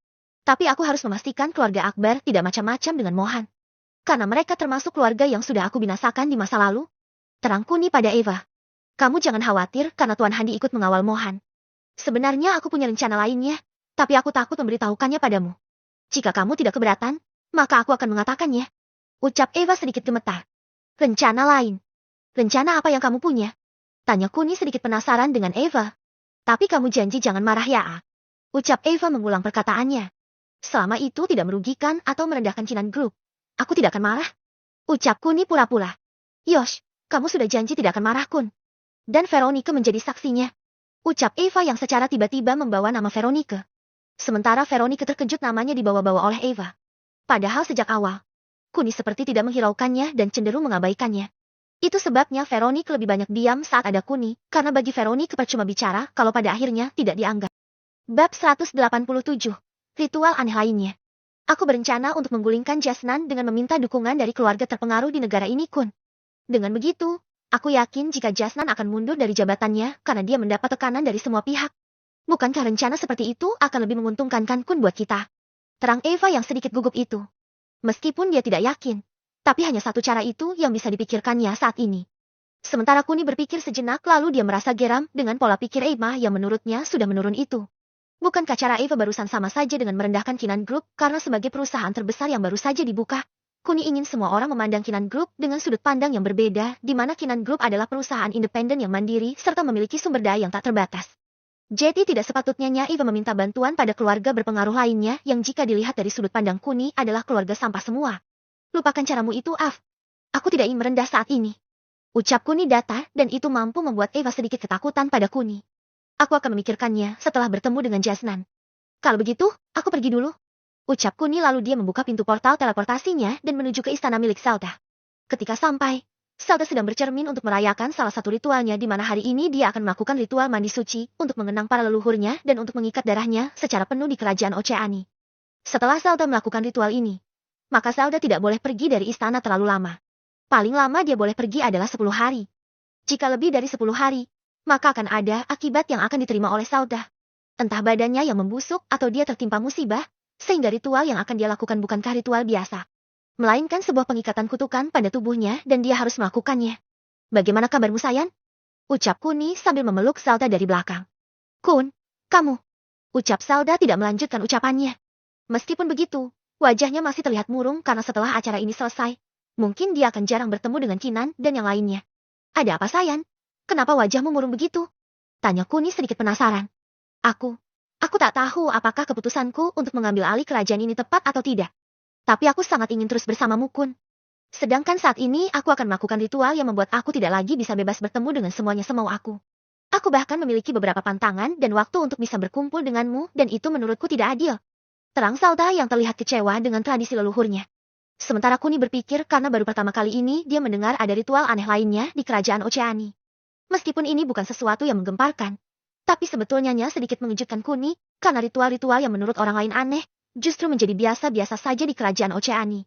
Tapi aku harus memastikan keluarga Akbar tidak macam-macam dengan Mohan. Karena mereka termasuk keluarga yang sudah aku binasakan di masa lalu. Terang Kuni pada Eva. Kamu jangan khawatir karena Tuan Handi ikut mengawal Mohan. Sebenarnya aku punya rencana lainnya, tapi aku takut memberitahukannya padamu. Jika kamu tidak keberatan, maka aku akan mengatakannya. Ucap Eva sedikit gemetar. Rencana lain. Rencana apa yang kamu punya? Tanya Kuni sedikit penasaran dengan Eva. Tapi kamu janji jangan marah ya, A. Ucap Eva mengulang perkataannya. Selama itu tidak merugikan atau merendahkan Kinan Group, aku tidak akan marah. Ucap Kuni pura-pura. Yosh, kamu sudah janji tidak akan marah Kun. Dan Veronica menjadi saksinya. Ucap Eva yang secara tiba-tiba membawa nama Veronica. Sementara Veronica terkejut namanya dibawa-bawa oleh Eva. Padahal sejak awal, Kuni seperti tidak menghiraukannya dan cenderung mengabaikannya. Itu sebabnya Veronica lebih banyak diam saat ada Kuni, karena bagi Veronica percuma bicara kalau pada akhirnya tidak dianggap. Bab 187. Ritual aneh lainnya. Aku berencana untuk menggulingkan Jasnan dengan meminta dukungan dari keluarga terpengaruh di negara ini Kun. Dengan begitu, aku yakin jika Jasnan akan mundur dari jabatannya karena dia mendapat tekanan dari semua pihak. Bukankah rencana seperti itu akan lebih menguntungkan kan Kun buat kita? Terang Eva yang sedikit gugup itu. Meskipun dia tidak yakin. Tapi hanya satu cara itu yang bisa dipikirkannya saat ini. Sementara Kuni berpikir sejenak lalu dia merasa geram dengan pola pikir Eva yang menurutnya sudah menurun itu. Bukankah cara Eva barusan sama saja dengan merendahkan Kinan Group karena sebagai perusahaan terbesar yang baru saja dibuka? Kuni ingin semua orang memandang Kinan Group dengan sudut pandang yang berbeda, di mana Kinan Group adalah perusahaan independen yang mandiri serta memiliki sumber daya yang tak terbatas. Jadi tidak sepatutnya Nya Eva meminta bantuan pada keluarga berpengaruh lainnya yang jika dilihat dari sudut pandang Kuni adalah keluarga sampah semua. Lupakan caramu itu, Af. Aku tidak ingin merendah saat ini. Ucap Kuni datar dan itu mampu membuat Eva sedikit ketakutan pada Kuni. Aku akan memikirkannya setelah bertemu dengan Jasnan. Kalau begitu, aku pergi dulu. Ucap Kuni lalu dia membuka pintu portal teleportasinya dan menuju ke istana milik Zelda. Ketika sampai, Zelda sedang bercermin untuk merayakan salah satu ritualnya di mana hari ini dia akan melakukan ritual mandi suci untuk mengenang para leluhurnya dan untuk mengikat darahnya secara penuh di kerajaan Oceani. Setelah Zelda melakukan ritual ini, maka Zelda tidak boleh pergi dari istana terlalu lama. Paling lama dia boleh pergi adalah 10 hari. Jika lebih dari 10 hari, maka akan ada akibat yang akan diterima oleh Zelda. Entah badannya yang membusuk atau dia tertimpa musibah, sehingga ritual yang akan dia lakukan bukankah ritual biasa, melainkan sebuah pengikatan kutukan pada tubuhnya dan dia harus melakukannya. Bagaimana kabarmu, Sayan? Ucap Kuni sambil memeluk Zelda dari belakang. Kun, kamu. Ucap Zelda tidak melanjutkan ucapannya. Meskipun begitu, wajahnya masih terlihat murung karena setelah acara ini selesai, mungkin dia akan jarang bertemu dengan Kinan dan yang lainnya. Ada apa, Sayan? Kenapa wajahmu murung begitu? Tanya Kuni sedikit penasaran. Aku tak tahu apakah keputusanku untuk mengambil alih kerajaan ini tepat atau tidak. Tapi aku sangat ingin terus bersamamu, Kun. Sedangkan saat ini aku akan melakukan ritual yang membuat aku tidak lagi bisa bebas bertemu dengan semuanya semau aku. Aku bahkan memiliki beberapa pantangan dan waktu untuk bisa berkumpul denganmu dan itu menurutku tidak adil. Terang Zelda yang terlihat kecewa dengan tradisi leluhurnya. Sementara Kuni berpikir karena baru pertama kali ini dia mendengar ada ritual aneh lainnya di kerajaan Oceani. Meskipun ini bukan sesuatu yang menggemparkan, tapi sebetulnya sedikit mengejutkan Kuni karena ritual-ritual yang menurut orang lain aneh justru menjadi biasa-biasa saja di kerajaan Oceani.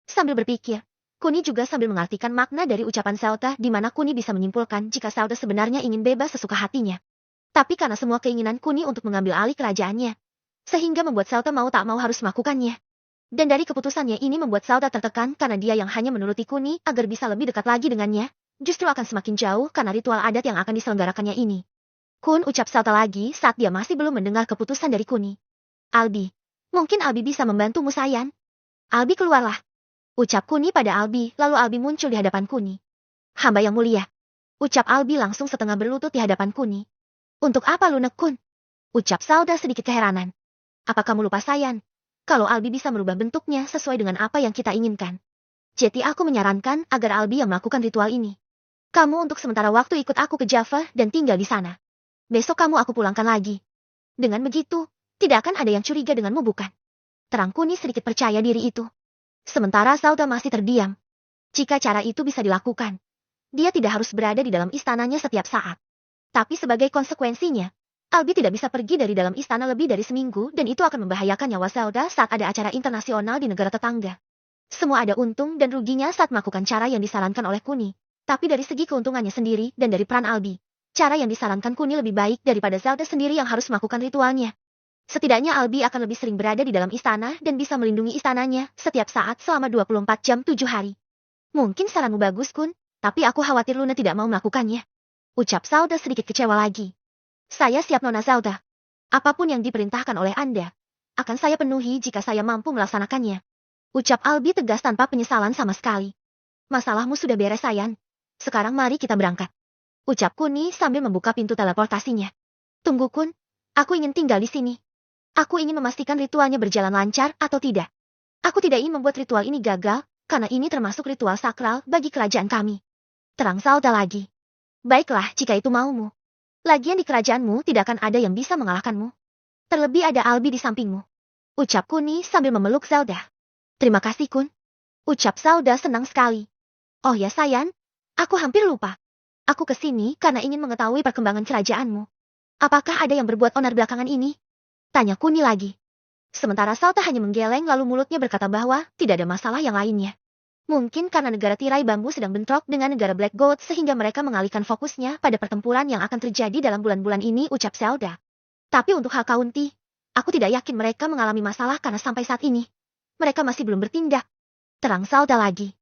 Sambil berpikir, Kuni juga sambil mengartikan makna dari ucapan Zelda di mana Kuni bisa menyimpulkan jika Zelda sebenarnya ingin bebas sesuka hatinya. Tapi karena semua keinginan Kuni untuk mengambil alih kerajaannya, sehingga membuat Zelda mau tak mau harus melakukannya. Dan dari keputusannya ini membuat Zelda tertekan karena dia yang hanya menuruti Kuni agar bisa lebih dekat lagi dengannya, justru akan semakin jauh karena ritual adat yang akan diselenggarakannya ini. Kun, ucap Zelda lagi saat dia masih belum mendengar keputusan dari Kuni. Albi, mungkin Albi bisa membantumu, Sayan. Albi, keluarlah. Ucap Kuni pada Albi, lalu Albi muncul di hadapan Kuni. Hamba yang mulia. Ucap Albi langsung setengah berlutut di hadapan Kuni. Untuk apa lunak, Kun? Ucap Zelda sedikit keheranan. Apa kamu lupa, Sayan? Kalau Albi bisa merubah bentuknya sesuai dengan apa yang kita inginkan. Jadi aku menyarankan agar Albi yang melakukan ritual ini. Kamu untuk sementara waktu ikut aku ke Java dan tinggal di sana. Besok kamu aku pulangkan lagi. Dengan begitu, tidak akan ada yang curiga denganmu, bukan? Terang Kuni sedikit percaya diri itu. Sementara Zelda masih terdiam. Jika cara itu bisa dilakukan, dia tidak harus berada di dalam istananya setiap saat. Tapi sebagai konsekuensinya, Albi tidak bisa pergi dari dalam istana lebih dari seminggu dan itu akan membahayakan nyawa Zelda saat ada acara internasional di negara tetangga. Semua ada untung dan ruginya saat melakukan cara yang disarankan oleh Kuni. Tapi dari segi keuntungannya sendiri dan dari peran Albi, cara yang disarankan Kuni lebih baik daripada Zelda sendiri yang harus melakukan ritualnya. Setidaknya Albi akan lebih sering berada di dalam istana dan bisa melindungi istananya setiap saat selama 24 jam 7 hari. Mungkin saranmu bagus, Kun, tapi aku khawatir Luna tidak mau melakukannya. Ucap Zelda sedikit kecewa lagi. Saya siap, Nona Zelda. Apapun yang diperintahkan oleh Anda, akan saya penuhi jika saya mampu melaksanakannya. Ucap Albi tegas tanpa penyesalan sama sekali. Masalahmu sudah beres, Sayan. Sekarang mari kita berangkat. Ucap Kuni sambil membuka pintu teleportasinya. Tunggu, Kun. Aku ingin tinggal di sini. Aku ingin memastikan ritualnya berjalan lancar atau tidak. Aku tidak ingin membuat ritual ini gagal, karena ini termasuk ritual sakral bagi kerajaan kami. Terang Zelda lagi. Baiklah jika itu maumu. Lagian di kerajaanmu tidak akan ada yang bisa mengalahkanmu. Terlebih ada Albi di sampingmu. Ucap Kuni sambil memeluk Zelda. Terima kasih, Kun. Ucap Zelda senang sekali. Oh ya, Sayan. Aku hampir lupa. Aku kesini karena ingin mengetahui perkembangan kerajaanmu. Apakah ada yang berbuat onar belakangan ini? Tanya Kuni lagi. Sementara Zelda hanya menggeleng lalu mulutnya berkata bahwa tidak ada masalah yang lainnya. Mungkin karena negara tirai bambu sedang bentrok dengan negara Black Gold sehingga mereka mengalihkan fokusnya pada pertempuran yang akan terjadi dalam bulan-bulan ini, ucap Zelda. Tapi untuk hal Kaunti, aku tidak yakin mereka mengalami masalah karena sampai saat ini, mereka masih belum bertindak. Terang Zelda lagi.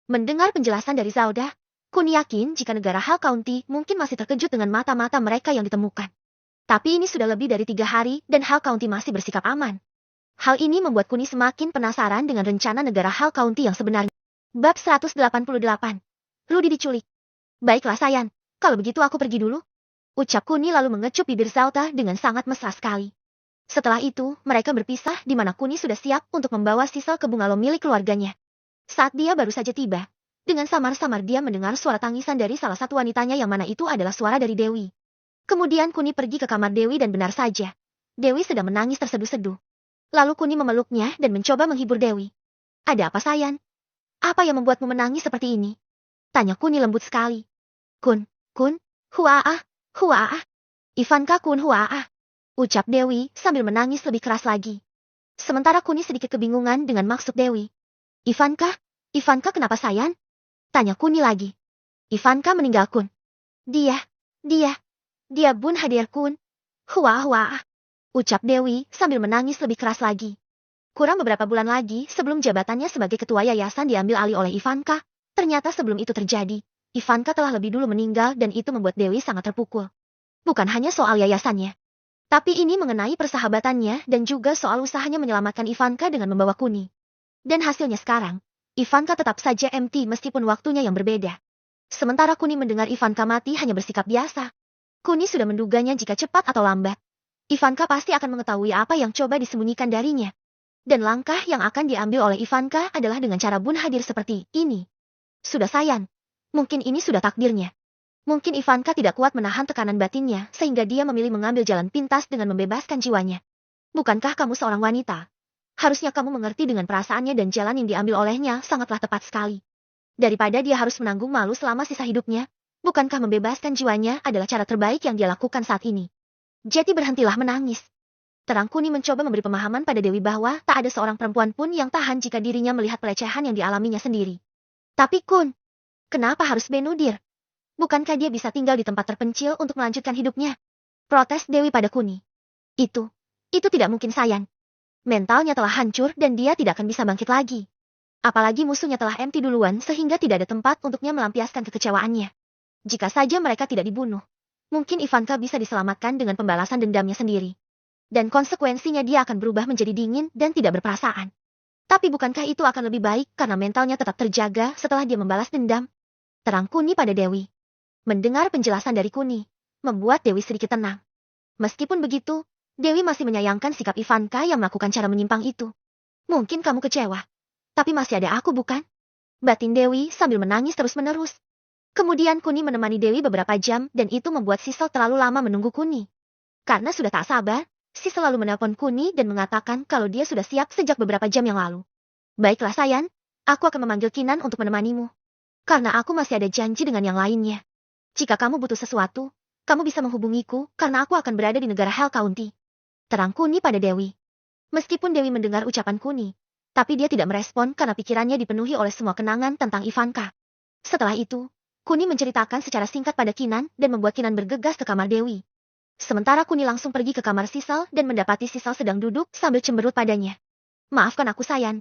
Mendengar penjelasan dari Zelda, Kuni yakin jika negara Hal County mungkin masih terkejut dengan mata-mata mereka yang ditemukan. Tapi ini sudah lebih dari 3 hari dan Hell County masih bersikap aman. Hal ini membuat Kuni semakin penasaran dengan rencana negara Hell County yang sebenarnya. Bab 188. Rudy diculik. Baiklah Sayan, kalau begitu aku pergi dulu. Ucap Kuni lalu mengecup bibir Zauta dengan sangat mesra sekali. Setelah itu, mereka berpisah di mana Kuni sudah siap untuk membawa Sisal ke bungalow milik keluarganya. Saat dia baru saja tiba, dengan samar-samar dia mendengar suara tangisan dari salah satu wanitanya yang mana itu adalah suara dari Dewi. Kemudian Kuni pergi ke kamar Dewi dan benar saja. Dewi sedang menangis terseduh-seduh. Lalu Kuni memeluknya dan mencoba menghibur Dewi. Ada apa Sayan? Apa yang membuatmu menangis seperti ini? Tanya Kuni lembut sekali. Kun, huaah, huaah. Ivanka Kun huaah. Ucap Dewi sambil menangis lebih keras lagi. Sementara Kuni sedikit kebingungan dengan maksud Dewi. Ivanka kenapa Sayan? Tanya Kuni lagi. Ivanka meninggal Kun. Dia Bun Hadir Kun. Huaah. Ucap Dewi sambil menangis lebih keras lagi. Kurang beberapa bulan lagi sebelum jabatannya sebagai ketua yayasan diambil alih oleh Ivanka, ternyata sebelum itu terjadi, Ivanka telah lebih dulu meninggal dan itu membuat Dewi sangat terpukul. Bukan hanya soal yayasannya, tapi ini mengenai persahabatannya dan juga soal usahanya menyelamatkan Ivanka dengan membawa Kuni. Dan hasilnya sekarang, Ivanka tetap saja MT meskipun waktunya yang berbeda. Sementara Kuni mendengar Ivanka mati hanya bersikap biasa. Kuni sudah menduganya jika cepat atau lambat. Ivanka pasti akan mengetahui apa yang coba disembunyikan darinya. Dan langkah yang akan diambil oleh Ivanka adalah dengan cara Bun Hadir seperti ini. Sudah Sayan. Mungkin ini sudah takdirnya. Mungkin Ivanka tidak kuat menahan tekanan batinnya sehingga dia memilih mengambil jalan pintas dengan membebaskan jiwanya. Bukankah kamu seorang wanita? Harusnya kamu mengerti dengan perasaannya dan jalan yang diambil olehnya sangatlah tepat sekali. Daripada dia harus menanggung malu selama sisa hidupnya, bukankah membebaskan jiwanya adalah cara terbaik yang dia lakukan saat ini? Jadi berhentilah menangis. Terang Kuni mencoba memberi pemahaman pada Dewi bahwa tak ada seorang perempuan pun yang tahan jika dirinya melihat pelecehan yang dialaminya sendiri. Tapi Kun, kenapa harus Benudir? Bukankah dia bisa tinggal di tempat terpencil untuk melanjutkan hidupnya? Protes Dewi pada Kuni. Itu tidak mungkin Sayan. Mentalnya telah hancur dan dia tidak akan bisa bangkit lagi. Apalagi musuhnya telah MT duluan sehingga tidak ada tempat untuknya melampiaskan kekecewaannya. Jika saja mereka tidak dibunuh, mungkin Ivanka bisa diselamatkan dengan pembalasan dendamnya sendiri. Dan konsekuensinya dia akan berubah menjadi dingin dan tidak berperasaan. Tapi bukankah itu akan lebih baik karena mentalnya tetap terjaga setelah dia membalas dendam? Terang Kuni pada Dewi. Mendengar penjelasan dari Kuni, membuat Dewi sedikit tenang. Meskipun begitu, Dewi masih menyayangkan sikap Ivanka yang melakukan cara menyimpang itu. Mungkin kamu kecewa. Tapi masih ada aku bukan? Batin Dewi sambil menangis terus-menerus. Kemudian Kuni menemani Dewi beberapa jam dan itu membuat Sisal terlalu lama menunggu Kuni. Karena sudah tak sabar, Sisal lalu menelpon Kuni dan mengatakan kalau dia sudah siap sejak beberapa jam yang lalu. Baiklah Sayan, aku akan memanggil Kinan untuk menemanimu. Karena aku masih ada janji dengan yang lainnya. Jika kamu butuh sesuatu, kamu bisa menghubungiku karena aku akan berada di negara Hell County. Terang Kuni pada Dewi. Meskipun Dewi mendengar ucapan Kuni, tapi dia tidak merespon karena pikirannya dipenuhi oleh semua kenangan tentang Ivanka. Setelah itu, Kuni menceritakan secara singkat pada Kinan dan membuat Kinan bergegas ke kamar Dewi. Sementara Kuni langsung pergi ke kamar Sisal dan mendapati Sisal sedang duduk sambil cemberut padanya. Maafkan aku Sayan.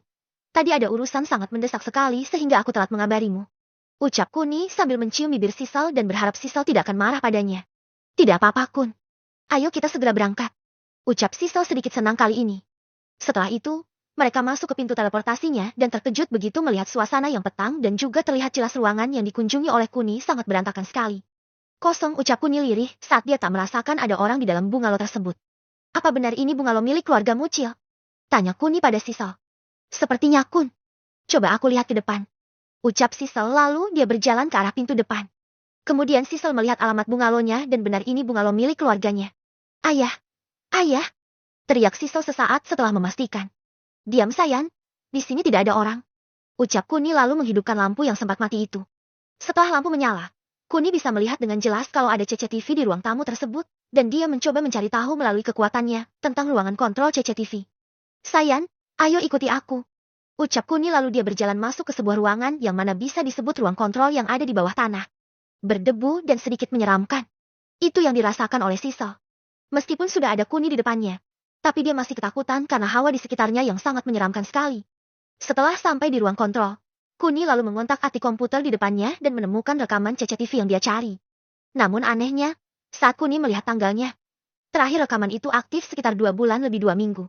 Tadi ada urusan sangat mendesak sekali sehingga aku telat mengabarimu. Ucap Kuni sambil mencium bibir Sisal dan berharap Sisal tidak akan marah padanya. Tidak apa-apa Kun. Ayo kita segera berangkat. Ucap Sisal sedikit senang kali ini. Setelah itu, mereka masuk ke pintu teleportasinya dan terkejut begitu melihat suasana yang petang dan juga terlihat jelas ruangan yang dikunjungi oleh Kuni sangat berantakan sekali. Kosong ucap Kuni lirih saat dia tak merasakan ada orang di dalam bungalow tersebut. Apa benar ini bungalow milik keluarga Mucil? Tanya Kuni pada Sisal. Sepertinya Kun. Coba aku lihat ke depan. Ucap Sisal lalu dia berjalan ke arah pintu depan. Kemudian Sisal melihat alamat bungalownya dan benar ini bungalow milik keluarganya. Ayah! Ayah! Teriak Sisal sesaat setelah memastikan. Diam Sayan, di sini tidak ada orang. Ucap Kuni lalu menghidupkan lampu yang sempat mati itu. Setelah lampu menyala, Kuni bisa melihat dengan jelas kalau ada CCTV di ruang tamu tersebut, dan dia mencoba mencari tahu melalui kekuatannya tentang ruangan kontrol CCTV. Sayan, ayo ikuti aku. Ucap Kuni lalu dia berjalan masuk ke sebuah ruangan yang mana bisa disebut ruang kontrol yang ada di bawah tanah. Berdebu dan sedikit menyeramkan. Itu yang dirasakan oleh Sisal. Meskipun sudah ada Kuni di depannya, tapi dia masih ketakutan karena hawa di sekitarnya yang sangat menyeramkan sekali. Setelah sampai di ruang kontrol, Kuni lalu mengontak-atik komputer di depannya dan menemukan rekaman CCTV yang dia cari. Namun anehnya, saat Kuni melihat tanggalnya, Terakhir rekaman itu aktif sekitar 2 bulan lebih 2 minggu.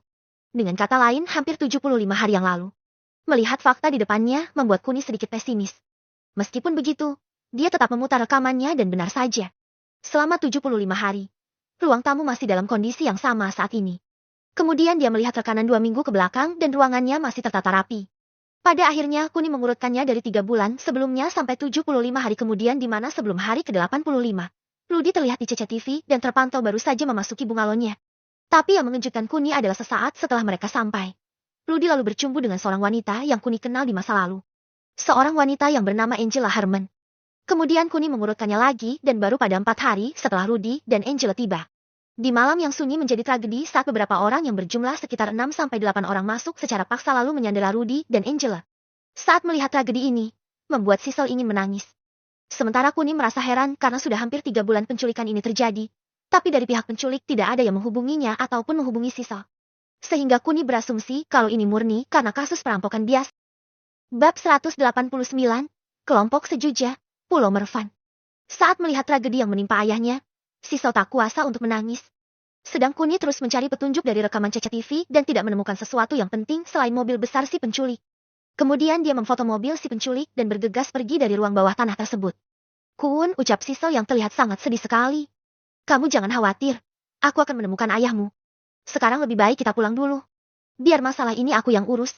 Dengan kata lain hampir 75 hari yang lalu. Melihat fakta di depannya membuat Kuni sedikit pesimis. Meskipun begitu, dia tetap memutar rekamannya dan benar saja. Selama 75 hari, ruang tamu masih dalam kondisi yang sama saat ini. Kemudian dia melihat rekanan 2 minggu ke belakang dan ruangannya masih tertata rapi. Pada akhirnya Kuni mengurutkannya dari 3 bulan sebelumnya sampai 75 hari kemudian di mana sebelum hari ke-85. Rudy terlihat di CCTV dan terpantau baru saja memasuki bungalownya. Tapi yang mengejutkan Kuni adalah sesaat setelah mereka sampai. Rudy lalu bercumbu dengan seorang wanita yang Kuni kenal di masa lalu. Seorang wanita yang bernama Angela Harmon. Kemudian Kuni mengurutkannya lagi dan baru pada 4 hari setelah Rudy dan Angela tiba. Di malam yang sunyi menjadi tragedi saat beberapa orang yang berjumlah sekitar 6-8 orang masuk secara paksa lalu menyandera Rudy dan Angela. Saat melihat tragedi ini, membuat Sissel ingin menangis. Sementara Kuni merasa heran karena sudah hampir 3 bulan penculikan ini terjadi, tapi dari pihak penculik tidak ada yang menghubunginya ataupun menghubungi Sissel. Sehingga Kuni berasumsi kalau ini murni karena kasus perampokan bias. Bab 189, Kelompok Sejuja, Pulau Mervan. Saat melihat tragedi yang menimpa ayahnya, Sissel tak kuasa untuk menangis. Sedang Kuni terus mencari petunjuk dari rekaman CCTV dan tidak menemukan sesuatu yang penting selain mobil besar si penculik. Kemudian dia memfoto mobil si penculik dan bergegas pergi dari ruang bawah tanah tersebut. Kun, ucap Sissel yang terlihat sangat sedih sekali. Kamu jangan khawatir, aku akan menemukan ayahmu. Sekarang lebih baik kita pulang dulu. Biar masalah ini aku yang urus.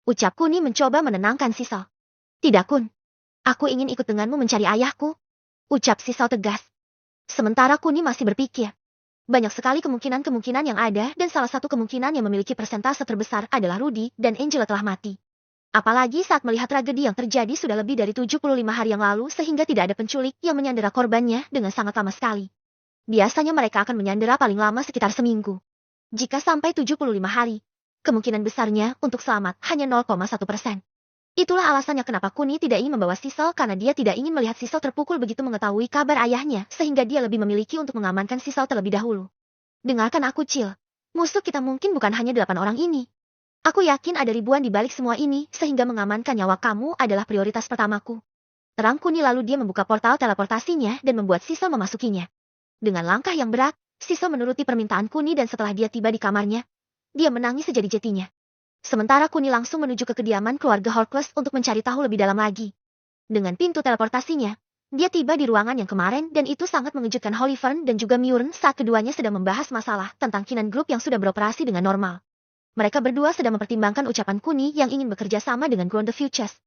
Ucap Kuni mencoba menenangkan Sissel. Tidak Kun, aku ingin ikut denganmu mencari ayahku. Ucap Sissel tegas. Sementara Kuni masih berpikir. Banyak sekali kemungkinan-kemungkinan yang ada dan salah satu kemungkinan yang memiliki persentase terbesar adalah Rudy dan Angela telah mati. Apalagi saat melihat tragedi yang terjadi sudah lebih dari 75 hari yang lalu sehingga tidak ada penculik yang menyandera korbannya dengan sangat lama sekali. Biasanya mereka akan menyandera paling lama sekitar seminggu. Jika sampai 75 hari, kemungkinan besarnya untuk selamat hanya 0,1%. Itulah alasannya kenapa Kuni tidak ingin membawa Sissel karena dia tidak ingin melihat Sissel terpukul begitu mengetahui kabar ayahnya sehingga dia lebih memiliki untuk mengamankan Sissel terlebih dahulu. Dengarkan aku Cil, musuh kita mungkin bukan hanya 8 orang ini. Aku yakin ada ribuan di balik semua ini sehingga mengamankan nyawa kamu adalah prioritas pertamaku. Terang Kuni lalu dia membuka portal teleportasinya dan membuat Sissel memasukinya. Dengan langkah yang berat, Sissel menuruti permintaan Kuni dan setelah dia tiba di kamarnya, dia menangis sejadi-jadinya. Sementara Kuni langsung menuju ke kediaman keluarga Horcrux untuk mencari tahu lebih dalam lagi. Dengan pintu teleportasinya, dia tiba di ruangan yang kemarin dan itu sangat mengejutkan Hollyfern dan juga Murn saat keduanya sedang membahas masalah tentang Kinan Group yang sudah beroperasi dengan normal. Mereka berdua sedang mempertimbangkan ucapan Kuni yang ingin bekerja sama dengan Ground the Futures.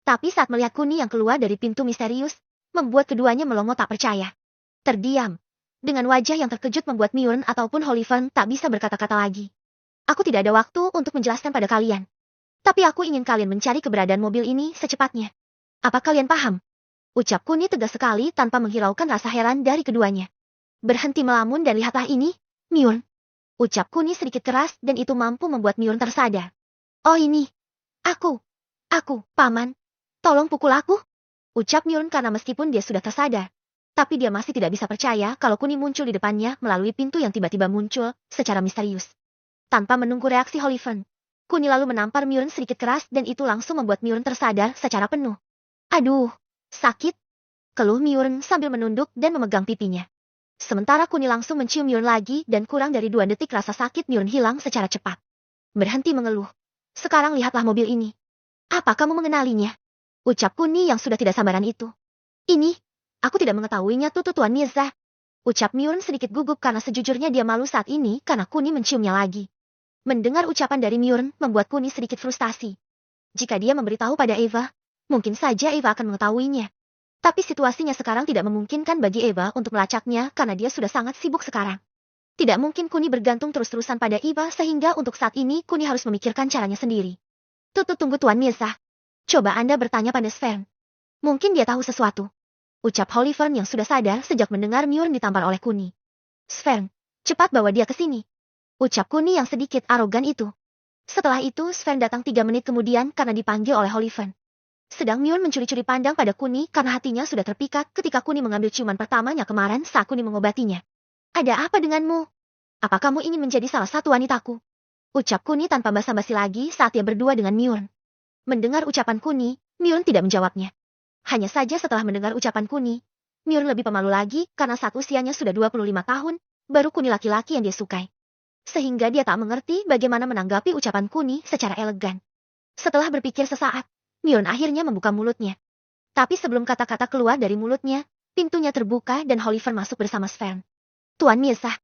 Tapi saat melihat Kuni yang keluar dari pintu misterius, membuat keduanya melongo tak percaya. Terdiam. Dengan wajah yang terkejut membuat Murn ataupun Hollyfern tak bisa berkata-kata lagi. Aku tidak ada waktu untuk menjelaskan pada kalian. Tapi aku ingin kalian mencari keberadaan mobil ini secepatnya. Apa kalian paham? Ucap Kuni tegas sekali tanpa menghiraukan rasa heran dari keduanya. Berhenti melamun dan lihatlah ini, Murn. Ucap Kuni sedikit keras dan itu mampu membuat Murn tersadar. Oh ini. Aku, paman. Tolong pukul aku. Ucap Murn karena meskipun dia sudah tersadar. Tapi dia masih tidak bisa percaya kalau Kuni muncul di depannya melalui pintu yang tiba-tiba muncul secara misterius. Tanpa menunggu reaksi Hollyfern, Kuni lalu menampar Murn sedikit keras dan itu langsung membuat Murn tersadar secara penuh. Aduh, sakit. Keluh Murn sambil menunduk dan memegang pipinya. Sementara Kuni langsung mencium Murn lagi dan kurang dari 2 detik rasa sakit Murn hilang secara cepat. Berhenti mengeluh. Sekarang lihatlah mobil ini. Apa kamu mengenalinya? Ucap Kuni yang sudah tidak sabaran itu. Ini, aku tidak mengetahuinya Tuan Mirza. Ucap Murn sedikit gugup karena sejujurnya dia malu saat ini karena Kuni menciumnya lagi. Mendengar ucapan dari Murn membuat Kuni sedikit frustasi. Jika dia memberitahu pada Eva, mungkin saja Eva akan mengetahuinya. Tapi situasinya sekarang tidak memungkinkan bagi Eva untuk melacaknya karena dia sudah sangat sibuk sekarang. Tidak mungkin Kuni bergantung terus-terusan pada Eva sehingga untuk saat ini Kuni harus memikirkan caranya sendiri. Tunggu Tuan Mirza. Coba Anda bertanya pada Sven. Mungkin dia tahu sesuatu. Ucap Hollyfern yang sudah sadar sejak mendengar Murn ditampar oleh Kuni. Sven, cepat bawa dia ke sini. Ucap Kuni yang sedikit arogan itu. Setelah itu Sven datang 3 menit kemudian karena dipanggil oleh Hollyfern. Sedang Murn mencuri-curi pandang pada Kuni karena hatinya sudah terpikat ketika Kuni mengambil ciuman pertamanya kemarin saat Kuni mengobatinya. Ada apa denganmu? Apa kamu ingin menjadi salah satu wanitaku? Ucap Kuni tanpa basa-basi lagi saat dia berdua dengan Murn. Mendengar ucapan Kuni, Murn tidak menjawabnya. Hanya saja setelah mendengar ucapan Kuni, Murn lebih pemalu lagi karena saat usianya sudah 25 tahun, baru Kuni laki-laki yang dia sukai. Sehingga dia tak mengerti bagaimana menanggapi ucapan Kuni secara elegan. Setelah berpikir sesaat, Myurn akhirnya membuka mulutnya. Tapi sebelum kata-kata keluar dari mulutnya, pintunya terbuka dan Oliver masuk bersama Sven. Tuan Mirsa,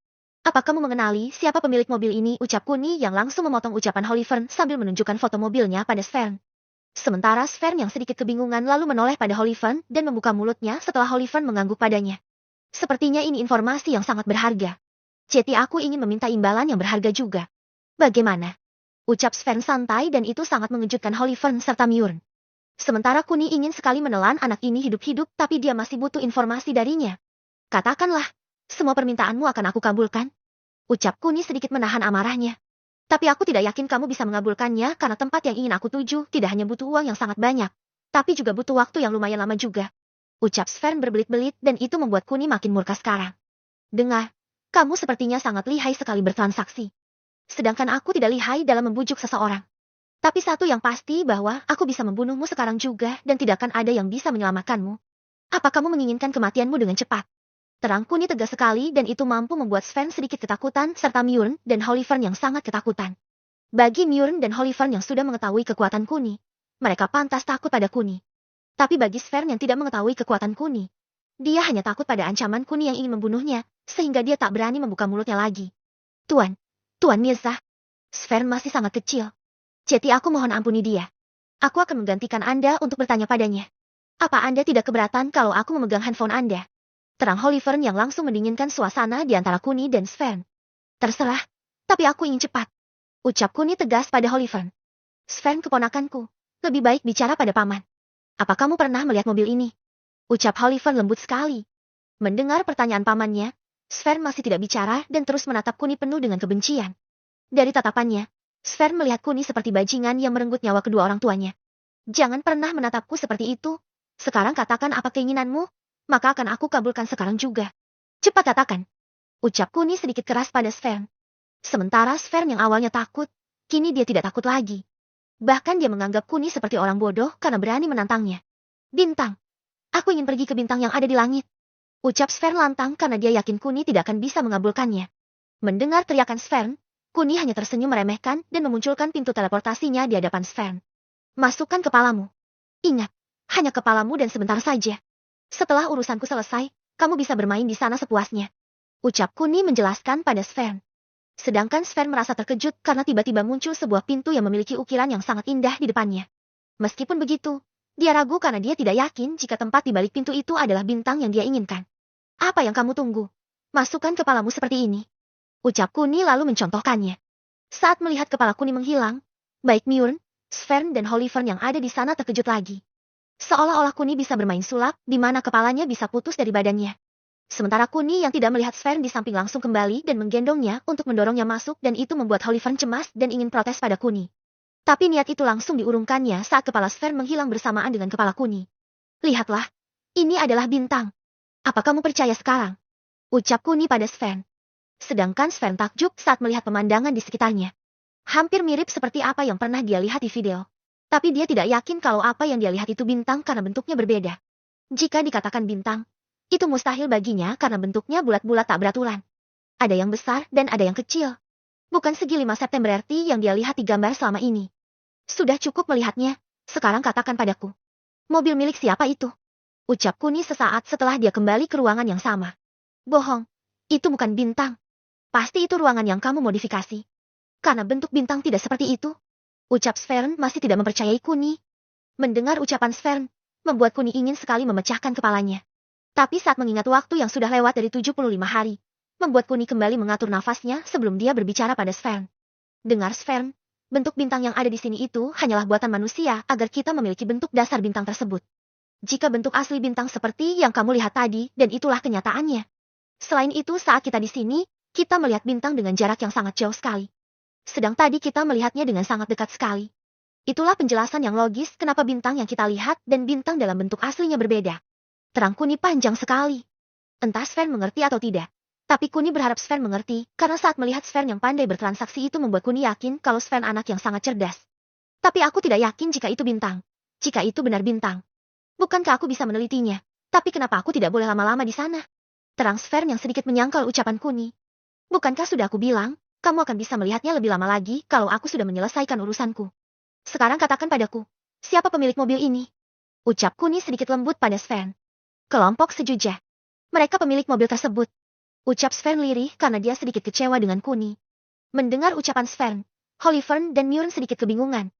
apa kamu mengenali siapa pemilik mobil ini? Ucap Kuni yang langsung memotong ucapan Oliver sambil menunjukkan foto mobilnya pada Sven. Sementara Sven yang sedikit kebingungan lalu menoleh pada Oliver dan membuka mulutnya setelah Oliver mengangguk padanya. Sepertinya ini informasi yang sangat berharga. Jadi aku ingin meminta imbalan yang berharga juga. Bagaimana? Ucap Sven santai dan itu sangat mengejutkan Oliver serta Myurn. Sementara Kuni ingin sekali menelan anak ini hidup-hidup tapi dia masih butuh informasi darinya. Katakanlah, semua permintaanmu akan aku kabulkan. Ucap Kuni sedikit menahan amarahnya. Tapi aku tidak yakin kamu bisa mengabulkannya karena tempat yang ingin aku tuju tidak hanya butuh uang yang sangat banyak, tapi juga butuh waktu yang lumayan lama juga. Ucap Sven berbelit-belit dan itu membuat Kuni makin murka sekarang. Dengar, kamu sepertinya sangat lihai sekali bertransaksi. Sedangkan aku tidak lihai dalam membujuk seseorang. Tapi satu yang pasti bahwa aku bisa membunuhmu sekarang juga dan tidak akan ada yang bisa menyelamatkanmu. Apa kamu menginginkan kematianmu dengan cepat? Terang Kuni tegas sekali dan itu mampu membuat Sven sedikit ketakutan serta Myurn dan Oliver yang sangat ketakutan. Bagi Myurn dan Oliver yang sudah mengetahui kekuatan Kuni, mereka pantas takut pada Kuni. Tapi bagi Sven yang tidak mengetahui kekuatan Kuni, dia hanya takut pada ancaman Kuni yang ingin membunuhnya, sehingga dia tak berani membuka mulutnya lagi. Tuan Mirza, Sven masih sangat kecil. Jadi aku mohon ampuni dia. Aku akan menggantikan Anda untuk bertanya padanya. Apa Anda tidak keberatan kalau aku memegang handphone Anda? Terang Oliver yang langsung mendinginkan suasana di antara Kuni dan Sven. Terserah, tapi aku ingin cepat. Ucap Kuni tegas pada Oliver. Sven keponakanku, lebih baik bicara pada paman. Apa kamu pernah melihat mobil ini? Ucap Oliver lembut sekali. Mendengar pertanyaan pamannya, Sven masih tidak bicara dan terus menatap Kuni penuh dengan kebencian. Dari tatapannya, Sven melihat Kuni seperti bajingan yang merenggut nyawa kedua orang tuanya. Jangan pernah menatapku seperti itu. Sekarang katakan apa keinginanmu, maka akan aku kabulkan sekarang juga. Cepat katakan. Ucap Kuni sedikit keras pada Sven. Sementara Sven yang awalnya takut, kini dia tidak takut lagi. Bahkan dia menganggap Kuni seperti orang bodoh karena berani menantangnya. Bintang. Aku ingin pergi ke bintang yang ada di langit. Ucap Sven lantang karena dia yakin Kuni tidak akan bisa mengabulkannya. Mendengar teriakan Sven, Kuni hanya tersenyum meremehkan dan memunculkan pintu teleportasinya di hadapan Sven. Masukkan kepalamu. Ingat, hanya kepalamu dan sebentar saja. Setelah urusanku selesai, kamu bisa bermain di sana sepuasnya. Ucap Kuni menjelaskan pada Sven. Sedangkan Sven merasa terkejut karena tiba-tiba muncul sebuah pintu yang memiliki ukiran yang sangat indah di depannya. Meskipun begitu, dia ragu karena dia tidak yakin jika tempat di balik pintu itu adalah bintang yang dia inginkan. Apa yang kamu tunggu? Masukkan kepalamu seperti ini. Ucap Kuni lalu mencontohkannya. Saat melihat kepala Kuni menghilang, baik Myurn, Sven dan Oliver yang ada di sana terkejut lagi. Seolah-olah Kuni bisa bermain sulap, di mana kepalanya bisa putus dari badannya. Sementara Kuni yang tidak melihat Sven di samping langsung kembali dan menggendongnya untuk mendorongnya masuk dan itu membuat Oliver cemas dan ingin protes pada Kuni. Tapi niat itu langsung diurungkannya saat kepala Sven menghilang bersamaan dengan kepala Kuni. Lihatlah, ini adalah bintang. Apa kamu percaya sekarang? Ucap Kuni pada Sven. Sedangkan Sven takjub saat melihat pemandangan di sekitarnya. Hampir mirip seperti apa yang pernah dia lihat di video. Tapi dia tidak yakin kalau apa yang dia lihat itu bintang karena bentuknya berbeda. Jika dikatakan bintang, itu mustahil baginya karena bentuknya bulat-bulat tak beraturan. Ada yang besar dan ada yang kecil. Bukan segi 5 September RT yang dia lihat di gambar selama ini. Sudah cukup melihatnya, sekarang katakan padaku. Mobil milik siapa itu? Ucap Kuni sesaat setelah dia kembali ke ruangan yang sama. Bohong, itu bukan bintang. Pasti itu ruangan yang kamu modifikasi. Karena bentuk bintang tidak seperti itu. Ucap Sven masih tidak mempercayai Kuni. Mendengar ucapan Sven, membuat Kuni ingin sekali memecahkan kepalanya. Tapi saat mengingat waktu yang sudah lewat dari 75 hari, membuat Kuni kembali mengatur nafasnya sebelum dia berbicara pada Sven. Dengar Sven, bentuk bintang yang ada di sini itu hanyalah buatan manusia agar kita memiliki bentuk dasar bintang tersebut. Jika bentuk asli bintang seperti yang kamu lihat tadi dan itulah kenyataannya. Selain itu saat kita di sini, kita melihat bintang dengan jarak yang sangat jauh sekali. Sedang tadi kita melihatnya dengan sangat dekat sekali. Itulah penjelasan yang logis kenapa bintang yang kita lihat dan bintang dalam bentuk aslinya berbeda. Terang Kuni panjang sekali. Entah Sven mengerti atau tidak. Tapi Kuni berharap Sven mengerti, karena saat melihat Sven yang pandai bertransaksi itu membuat Kuni yakin kalau Sven anak yang sangat cerdas. Tapi aku tidak yakin jika itu bintang. Jika itu benar bintang. Bukankah aku bisa menelitinya? Tapi kenapa aku tidak boleh lama-lama di sana? Terang Sven yang sedikit menyangkal ucapan Kuni. Bukankah sudah aku bilang, kamu akan bisa melihatnya lebih lama lagi kalau aku sudah menyelesaikan urusanku. Sekarang katakan padaku, siapa pemilik mobil ini? Ucap Kuni sedikit lembut pada Sven. Kelompok sejuja. Mereka pemilik mobil tersebut. Ucap Sven lirih karena dia sedikit kecewa dengan Kuni. Mendengar ucapan Sven, Hollyfern dan Murn sedikit kebingungan.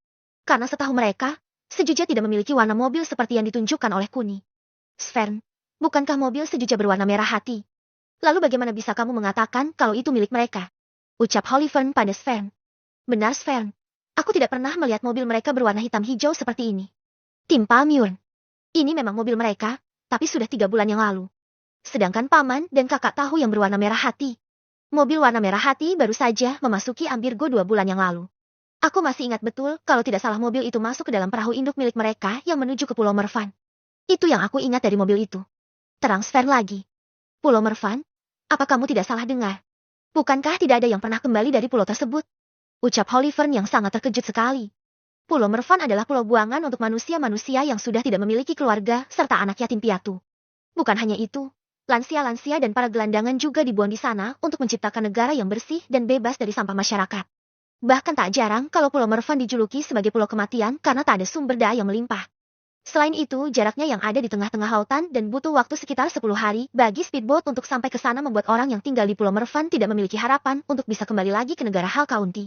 Karena setahu mereka, sejuja tidak memiliki warna mobil seperti yang ditunjukkan oleh Kuni. Sven, bukankah mobil sejuja berwarna merah hati? Lalu bagaimana bisa kamu mengatakan kalau itu milik mereka? Ucap Hollyfern pada Sven. Benar Sven, aku tidak pernah melihat mobil mereka berwarna hitam hijau seperti ini. Timpal Murn. Ini memang mobil mereka, tapi sudah 3 bulan yang lalu. Sedangkan paman dan kakak tahu yang berwarna merah hati. Mobil warna merah hati baru saja memasuki Ambirgo 2 bulan yang lalu. Aku masih ingat betul kalau tidak salah mobil itu masuk ke dalam perahu induk milik mereka yang menuju ke Pulau Mervan. Itu yang aku ingat dari mobil itu. Terang Sven lagi. Pulau Mervan? Apa kamu tidak salah dengar? Bukankah tidak ada yang pernah kembali dari pulau tersebut? Ucap Hollyfern yang sangat terkejut sekali. Pulau Mervan adalah pulau buangan untuk manusia-manusia yang sudah tidak memiliki keluarga serta anak yatim piatu. Bukan hanya itu, lansia-lansia dan para gelandangan juga dibuang di sana untuk menciptakan negara yang bersih dan bebas dari sampah masyarakat. Bahkan tak jarang kalau Pulau Mervan dijuluki sebagai pulau kematian karena tak ada sumber daya yang melimpah. Selain itu, jaraknya yang ada di tengah-tengah lautan dan butuh waktu sekitar 10 hari bagi speedboat untuk sampai ke sana membuat orang yang tinggal di Pulau Mervan tidak memiliki harapan untuk bisa kembali lagi ke negara Hal County.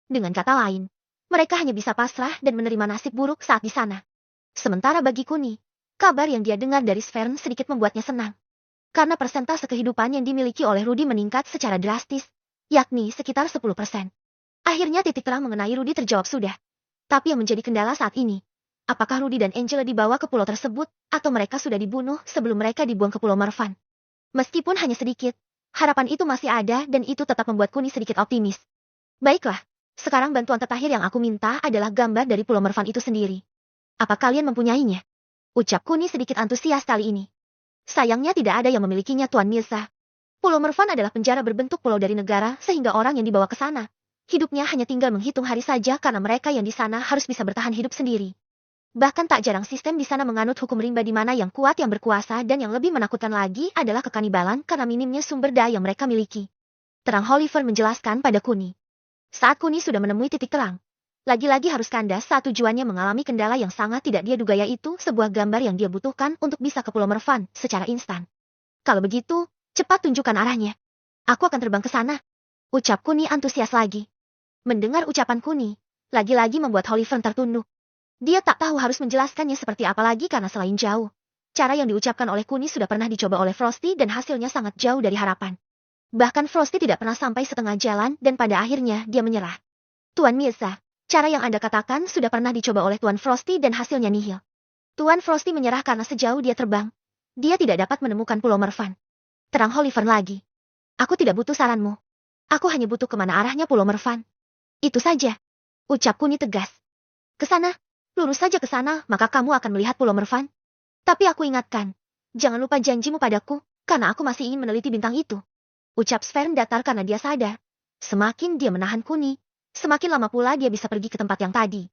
Dengan kata lain, mereka hanya bisa pasrah dan menerima nasib buruk saat di sana. Sementara bagi Kuni, kabar yang dia dengar dari Sven sedikit membuatnya senang. Karena persentase kehidupan yang dimiliki oleh Rudy meningkat secara drastis, yakni sekitar 10%. Akhirnya titik terang mengenai Rudy terjawab sudah. Tapi yang menjadi kendala saat ini, apakah Rudy dan Angela dibawa ke pulau tersebut, atau mereka sudah dibunuh sebelum mereka dibuang ke Pulau Mervan? Meskipun hanya sedikit, harapan itu masih ada dan itu tetap membuat Kuni sedikit optimis. Baiklah, sekarang bantuan terakhir yang aku minta adalah gambar dari Pulau Mervan itu sendiri. Apa kalian mempunyainya? Ucap Kuni sedikit antusias kali ini. Sayangnya tidak ada yang memilikinya Tuan Mirza. Pulau Mervan adalah penjara berbentuk pulau dari negara sehingga orang yang dibawa ke sana. Hidupnya hanya tinggal menghitung hari saja karena mereka yang di sana harus bisa bertahan hidup sendiri. Bahkan tak jarang sistem di sana menganut hukum rimba di mana yang kuat yang berkuasa dan yang lebih menakutkan lagi adalah kekanibalan karena minimnya sumber daya yang mereka miliki. Terang Hollyfern menjelaskan pada Kuni. Saat Kuni sudah menemui titik terang, lagi-lagi harus kandas saat tujuannya mengalami kendala yang sangat tidak dia duga yaitu sebuah gambar yang dia butuhkan untuk bisa ke Pulau Mervan secara instan. Kalau begitu, cepat tunjukkan arahnya. Aku akan terbang ke sana. Ucap Kuni antusias lagi. Mendengar ucapan Kuni, lagi-lagi membuat Hollyfern tertunduk. Dia tak tahu harus menjelaskannya seperti apa lagi karena selain jauh. Cara yang diucapkan oleh Kuni sudah pernah dicoba oleh Frosty dan hasilnya sangat jauh dari harapan. Bahkan Frosty tidak pernah sampai setengah jalan dan pada akhirnya dia menyerah. Tuan Mirza, cara yang Anda katakan sudah pernah dicoba oleh Tuan Frosty dan hasilnya nihil. Tuan Frosty menyerah karena sejauh dia terbang, dia tidak dapat menemukan Pulau Mervan. Terang Hollyfern lagi. Aku tidak butuh saranmu. Aku hanya butuh kemana arahnya Pulau Mervan. Itu saja. Ucap Kuni tegas. Ke sana. Lurus saja ke sana, maka kamu akan melihat Pulau Mervan. Tapi aku ingatkan, jangan lupa janjimu padaku, karena aku masih ingin meneliti bintang itu. Ucap Sven datar karena dia sadar. Semakin dia menahan Kuni, semakin lama pula dia bisa pergi ke tempat yang tadi.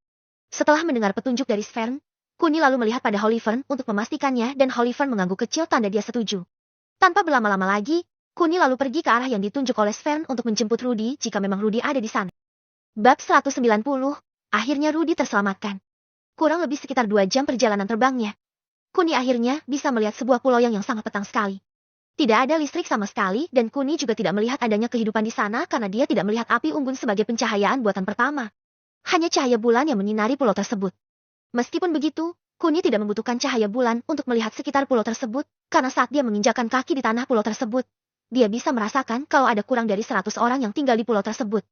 Setelah mendengar petunjuk dari Sven, Kuni lalu melihat pada Hollyfern untuk memastikannya dan Hollyfern mengangguk kecil tanda dia setuju. Tanpa berlama-lama lagi, Kuni lalu pergi ke arah yang ditunjuk oleh Sven untuk menjemput Rudy jika memang Rudy ada di sana. Bab 190, akhirnya Rudy terselamatkan. Kurang lebih sekitar 2 jam perjalanan terbangnya. Kuni akhirnya bisa melihat sebuah pulau yang sangat petang sekali. Tidak ada listrik sama sekali dan Kuni juga tidak melihat adanya kehidupan di sana karena dia tidak melihat api unggun sebagai pencahayaan buatan pertama. Hanya cahaya bulan yang menyinari pulau tersebut. Meskipun begitu, Kuni tidak membutuhkan cahaya bulan untuk melihat sekitar pulau tersebut karena saat dia menginjakan kaki di tanah pulau tersebut, dia bisa merasakan kalau ada kurang dari 100 orang yang tinggal di pulau tersebut.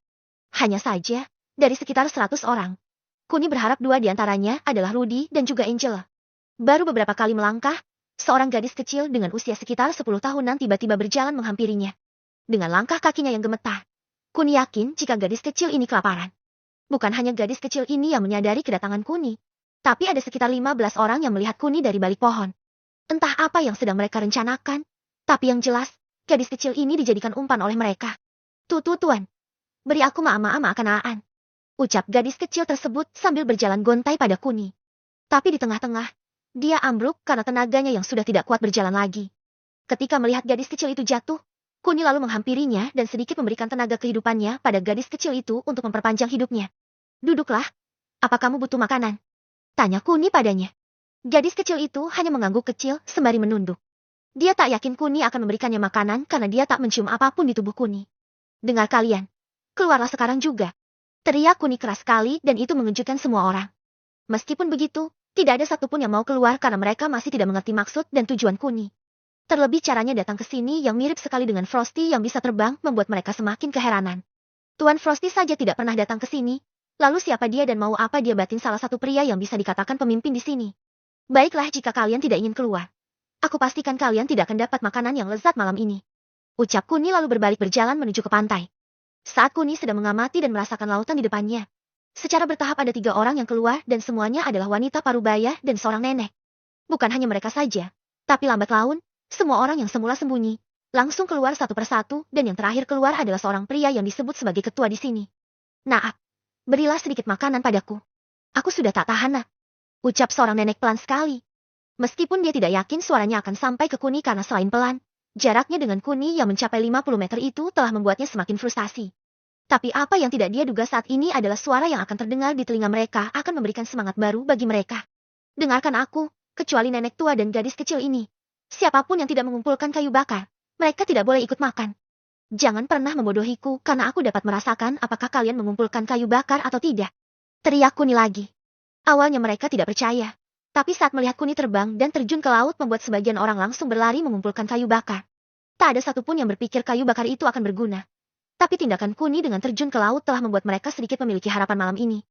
Hanya saja, dari sekitar 100 orang, Kuni berharap 2 di antaranya adalah Rudy dan juga Angela. Baru beberapa kali melangkah, seorang gadis kecil dengan usia sekitar 10 tahunan tiba-tiba berjalan menghampirinya. Dengan langkah kakinya yang gemetar, Kuni yakin jika gadis kecil ini kelaparan. Bukan hanya gadis kecil ini yang menyadari kedatangan Kuni, tapi ada sekitar 15 orang yang melihat Kuni dari balik pohon. Entah apa yang sedang mereka rencanakan, tapi yang jelas, gadis kecil ini dijadikan umpan oleh mereka. Tuan, beri aku ma-ma makan-aan. Ucap gadis kecil tersebut sambil berjalan gontai pada Kuni. Tapi di tengah-tengah, dia ambruk karena tenaganya yang sudah tidak kuat berjalan lagi. Ketika melihat gadis kecil itu jatuh, Kuni lalu menghampirinya dan sedikit memberikan tenaga kehidupannya pada gadis kecil itu untuk memperpanjang hidupnya. Duduklah. Apa kamu butuh makanan? Tanya Kuni padanya. Gadis kecil itu hanya mengangguk kecil sembari menunduk. Dia tak yakin Kuni akan memberikannya makanan karena dia tak mencium apapun di tubuh Kuni. Dengar kalian. Keluarlah sekarang juga. Teriak Kuni keras sekali dan itu mengejutkan semua orang. Meskipun begitu, tidak ada satupun yang mau keluar karena mereka masih tidak mengerti maksud dan tujuan Kuni. Terlebih caranya datang ke sini yang mirip sekali dengan Frosty yang bisa terbang membuat mereka semakin keheranan. Tuan Frosty saja tidak pernah datang ke sini. Lalu siapa dia dan mau apa dia batin salah satu pria yang bisa dikatakan pemimpin di sini? Baiklah jika kalian tidak ingin keluar. Aku pastikan kalian tidak akan dapat makanan yang lezat malam ini. Ucap Kuni lalu berbalik berjalan menuju ke pantai. Saat Kuni sedang mengamati dan merasakan lautan di depannya. Secara bertahap ada 3 orang yang keluar dan semuanya adalah wanita parubaya dan seorang nenek. Bukan hanya mereka saja, tapi lambat laun, semua orang yang semula sembunyi, langsung keluar satu persatu dan yang terakhir keluar adalah seorang pria yang disebut sebagai ketua di sini. Naap, berilah sedikit makanan padaku. Aku sudah tak tahan nak. Ucap seorang nenek pelan sekali. Meskipun dia tidak yakin suaranya akan sampai ke Kuni karena selain pelan, jaraknya dengan Kuni yang mencapai 50 meter itu telah membuatnya semakin frustasi. Tapi apa yang tidak dia duga saat ini adalah suara yang akan terdengar di telinga mereka akan memberikan semangat baru bagi mereka. Dengarkan aku, kecuali nenek tua dan gadis kecil ini. Siapapun yang tidak mengumpulkan kayu bakar, mereka tidak boleh ikut makan. Jangan pernah membodohiku karena aku dapat merasakan apakah kalian mengumpulkan kayu bakar atau tidak. Teriak Kuni lagi. Awalnya mereka tidak percaya. Tapi saat melihat Kuni terbang dan terjun ke laut membuat sebagian orang langsung berlari mengumpulkan kayu bakar. Tak ada satupun yang berpikir kayu bakar itu akan berguna. Tapi tindakan Kuni dengan terjun ke laut telah membuat mereka sedikit memiliki harapan malam ini.